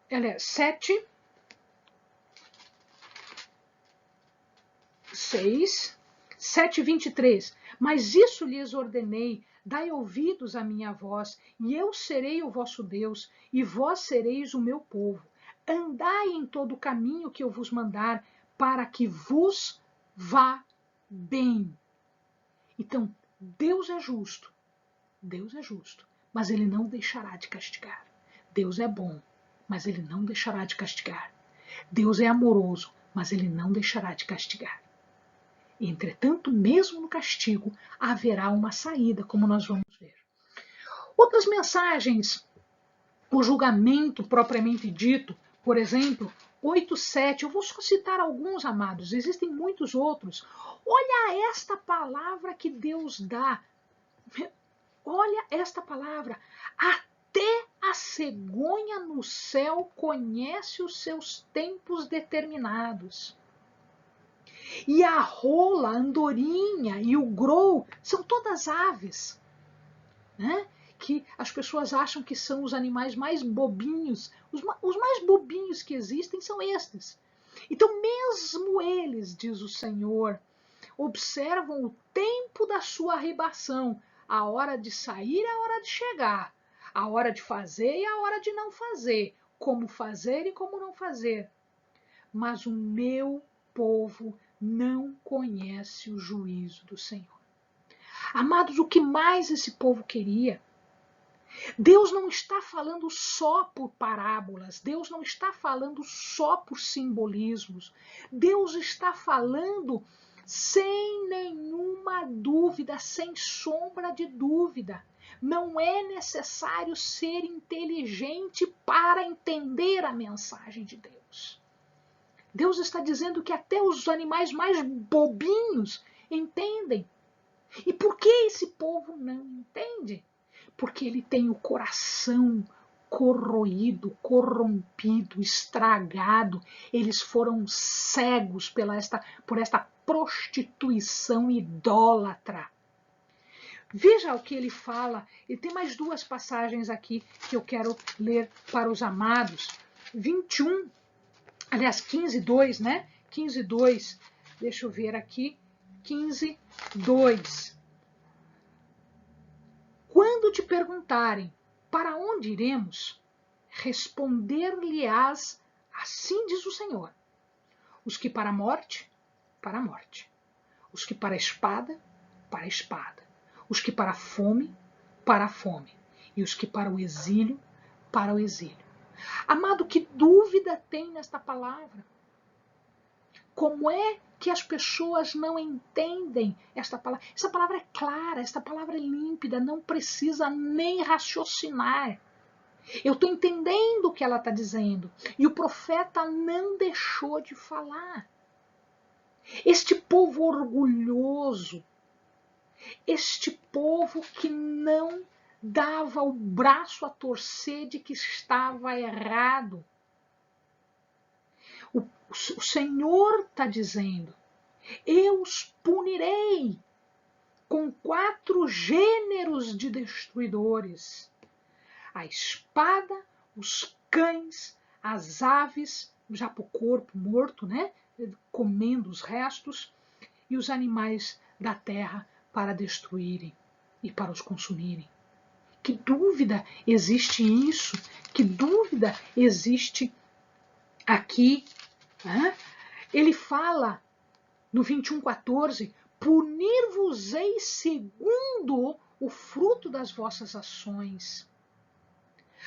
7:23. Mas isso lhes ordenei: dai ouvidos à minha voz, e eu serei o vosso Deus, e vós sereis o meu povo. Andai em todo o caminho que eu vos mandar, para que vos vá bem. Então, Deus é justo, mas ele não deixará de castigar. Deus é bom, mas ele não deixará de castigar. Deus é amoroso, mas ele não deixará de castigar. Entretanto, mesmo no castigo, haverá uma saída, como nós vamos ver. Outras mensagens, o julgamento propriamente dito, por exemplo, 8:7, eu vou só citar alguns, amados, existem muitos outros. Olha esta palavra que Deus dá. Olha esta palavra. Até a cegonha no céu conhece os seus tempos determinados. E a rola, a andorinha e o grou são todas aves, né? que as pessoas acham que são os animais mais bobinhos. Os mais bobinhos que existem são estes. Então, mesmo eles, diz o Senhor, observam o tempo da sua arribação, a hora de sair e a hora de chegar, a hora de fazer e a hora de não fazer, como fazer e como não fazer. Mas o meu povo não conhece o juízo do Senhor. Amados, o que mais esse povo queria? Deus não está falando só por parábolas, Deus não está falando só por simbolismos, Deus está falando sem nenhuma dúvida, sem sombra de dúvida. Não é necessário ser inteligente para entender a mensagem de Deus. Deus está dizendo que até os animais mais bobinhos entendem. E por que esse povo não entende? Porque ele tem o coração corroído, corrompido, estragado. Eles foram cegos por esta prostituição idólatra. Veja o que ele fala. E tem mais duas passagens aqui que eu quero ler para os amados. 21, aliás, 15:2, né? 15:2. Deixa eu ver aqui. 15:2. Quando te perguntarem para onde iremos, responder-lhe-ás, assim diz o Senhor: os que para a morte, para a morte; os que para a espada; os que para a fome; e os que para o exílio. Amado, que dúvida tem nesta palavra? Como é que as pessoas não entendem esta palavra? Essa palavra é clara, esta palavra é límpida, não precisa nem raciocinar. Eu estou entendendo o que ela está dizendo. E o profeta não deixou de falar. Este povo orgulhoso, este povo que não dava o braço a torcer de que estava errado. O Senhor está dizendo: eu os punirei com 4 gêneros de destruidores: a espada, os cães, as aves, já para o corpo morto, né, comendo os restos, e os animais da terra para destruírem e para os consumirem. Que dúvida existe isso? Que dúvida existe aqui? Ele fala no 21:14: punir-vos-ei segundo o fruto das vossas ações.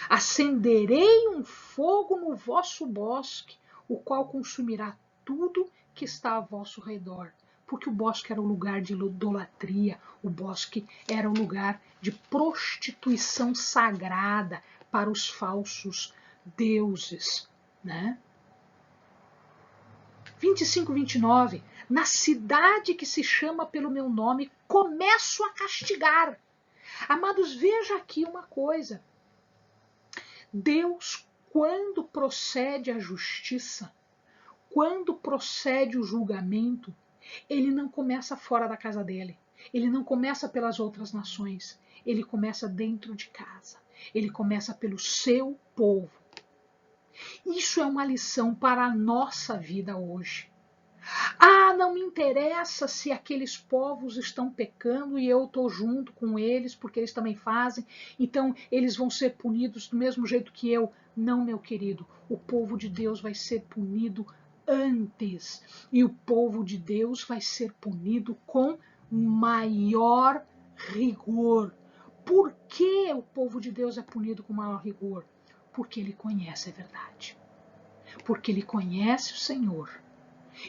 Acenderei um fogo no vosso bosque, o qual consumirá tudo que está a vosso redor. Porque o bosque era o lugar de idolatria, o bosque era o lugar de prostituição sagrada para os falsos deuses, né? 25:29. Na cidade que se chama pelo meu nome, começo a castigar. Amados, veja aqui uma coisa. Deus, quando procede a justiça, quando procede o julgamento, ele não começa fora da casa dele. Ele não começa pelas outras nações. Ele começa dentro de casa. Ele começa pelo seu povo. Isso é uma lição para a nossa vida hoje. Não me interessa se aqueles povos estão pecando e eu estou junto com eles, porque eles também fazem, então eles vão ser punidos do mesmo jeito que eu. Não, meu querido, o povo de Deus vai ser punido antes, e o povo de Deus vai ser punido com maior rigor. Por que o povo de Deus é punido com maior rigor? Porque ele conhece a verdade. Porque ele conhece o Senhor.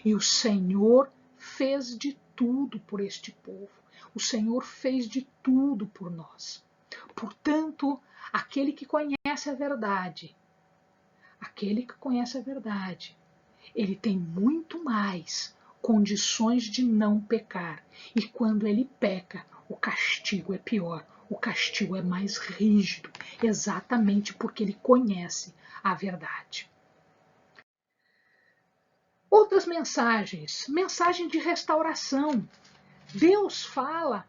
E o Senhor fez de tudo por este povo. O Senhor fez de tudo por nós. Portanto, aquele que conhece a verdade, ele tem muito mais condições de não pecar. E quando ele peca, o castigo é pior. O castigo é mais rígido, exatamente porque ele conhece a verdade. Outras mensagens, mensagem de restauração. Deus fala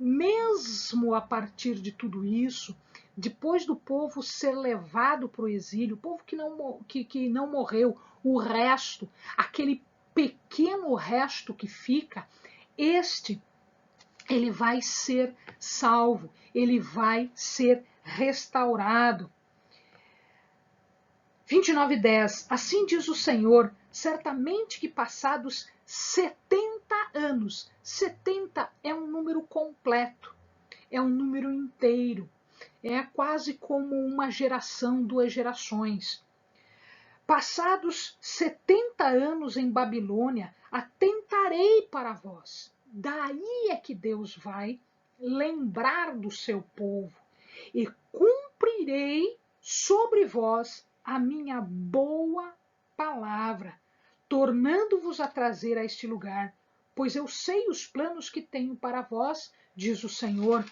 mesmo a partir de tudo isso, depois do povo ser levado para o exílio, o povo que não morreu, o resto, aquele pequeno resto que fica, ele vai ser salvo, ele vai ser restaurado. 29:10. Assim diz o Senhor, certamente que passados 70 anos, 70 é um número completo, é um número inteiro, é quase como uma geração, 2 gerações. Passados 70 anos em Babilônia, atentarei para vós. Daí é que Deus vai lembrar do seu povo e cumprirei sobre vós a minha boa palavra, tornando-vos a trazer a este lugar, pois eu sei os planos que tenho para vós, diz o Senhor,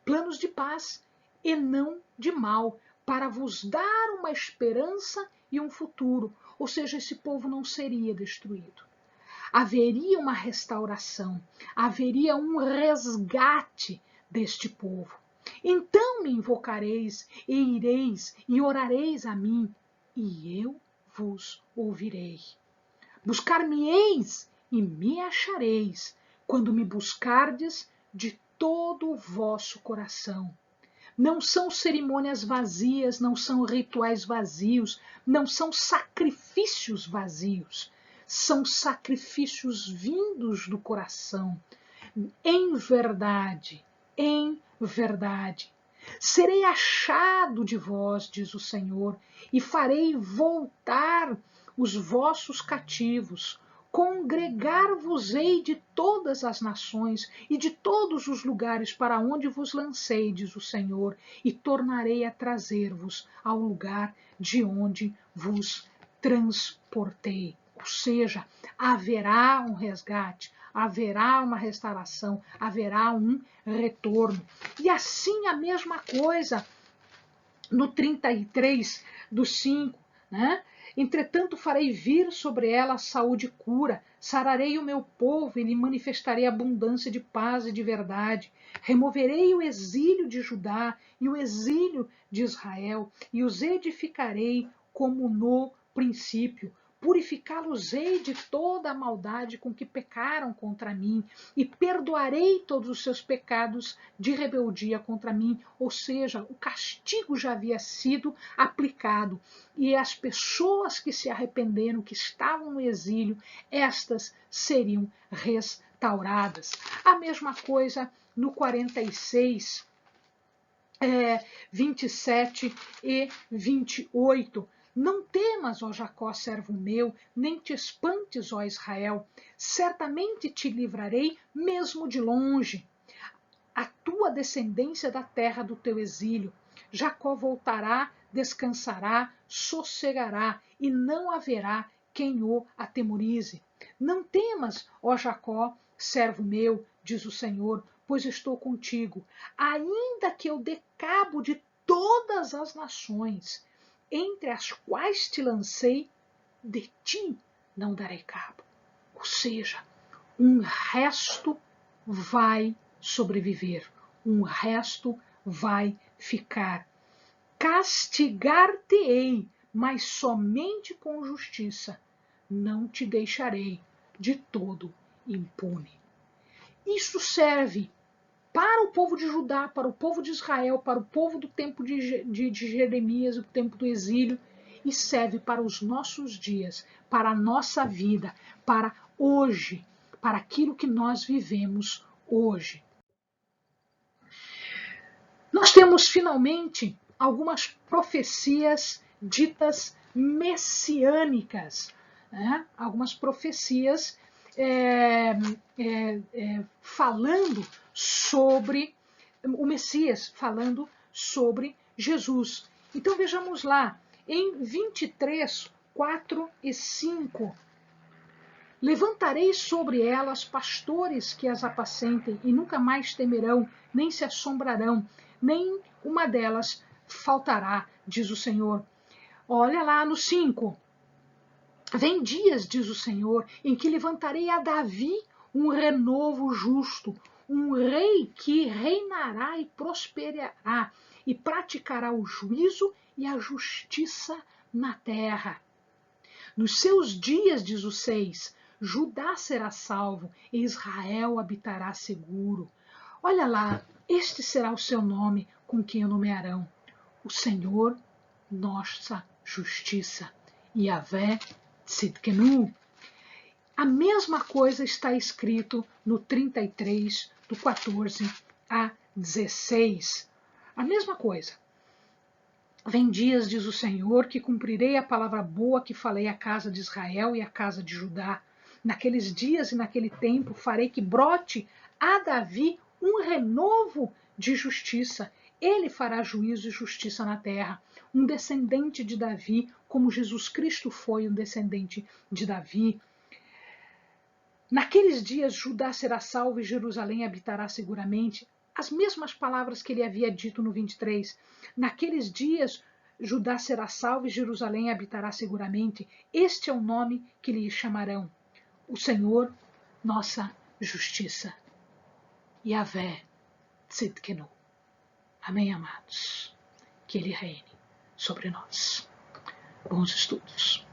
planos de paz e não de mal, para vos dar uma esperança e um futuro. Ou seja, esse povo não seria destruído. Haveria uma restauração, haveria um resgate deste povo. Então me invocareis e ireis e orareis a mim, e eu vos ouvirei. Buscar-me-eis e me achareis, quando me buscardes de todo o vosso coração. Não são cerimônias vazias, não são rituais vazios, não são sacrifícios vazios. São sacrifícios vindos do coração. Em verdade, em verdade. Serei achado de vós, diz o Senhor, e farei voltar os vossos cativos. Congregar-vos-ei de todas as nações e de todos os lugares para onde vos lancei, diz o Senhor, e tornarei a trazer-vos ao lugar de onde vos transportei. Ou seja, haverá um resgate, haverá uma restauração, haverá um retorno. E assim a mesma coisa no 33:5, né? Entretanto, farei vir sobre ela saúde e cura, sararei o meu povo e lhe manifestarei abundância de paz e de verdade. Removerei o exílio de Judá e o exílio de Israel, e os edificarei como no princípio. Purificá-los-ei de toda a maldade com que pecaram contra mim, e perdoarei todos os seus pecados de rebeldia contra mim. Ou seja, o castigo já havia sido aplicado, e as pessoas que se arrependeram, que estavam no exílio, estas seriam restauradas. A mesma coisa no 46, 27 e 28. Não temas, ó Jacó, servo meu, nem te espantes, ó Israel. Certamente te livrarei, mesmo de longe, a tua descendência da terra do teu exílio. Jacó voltará, descansará, sossegará, e não haverá quem o atemorize. Não temas, ó Jacó, servo meu, diz o Senhor, pois estou contigo. Ainda que eu dê cabo de todas as nações, entre as quais te lancei, de ti não darei cabo. Ou seja, um resto vai sobreviver, um resto vai ficar. Castigar-te-ei, mas somente com justiça. Não te deixarei de todo impune. Isso serve para o povo de Judá, para o povo de Israel, para o povo do tempo de Jeremias, o tempo do exílio, e serve para os nossos dias, para a nossa vida, para hoje, para aquilo que nós vivemos hoje. Nós temos finalmente algumas profecias ditas messiânicas, né? Algumas profecias falando sobre o Messias, falando sobre Jesus. Então vejamos lá, em 23, 4 e 5. Levantarei sobre elas pastores que as apacentem, e nunca mais temerão, nem se assombrarão, nem uma delas faltará, diz o Senhor. Olha lá no 5. Vem dias, diz o Senhor, em que levantarei a Davi um renovo justo, um rei que reinará e prosperará e praticará o juízo e a justiça na terra. Nos seus dias, diz o 6, Judá será salvo e Israel habitará seguro. Olha lá, este será o seu nome com quem o nomearão: o Senhor, nossa justiça. Yahvé Tzidkenu. A mesma coisa está escrito no 33, do 14 a 16. A mesma coisa. Vem dias, diz o Senhor, que cumprirei a palavra boa que falei à casa de Israel e à casa de Judá. Naqueles dias e naquele tempo farei que brote a Davi um renovo de justiça. Ele fará juízo e justiça na terra. Um descendente de Davi, como Jesus Cristo foi um descendente de Davi. Naqueles dias Judá será salvo e Jerusalém habitará seguramente. As mesmas palavras que ele havia dito no 23. Naqueles dias Judá será salvo e Jerusalém habitará seguramente. Este é o nome que lhe chamarão: o Senhor, nossa justiça. Yahvé Tzidkenu. Amém, amados? Que ele reine sobre nós. Bons estudos.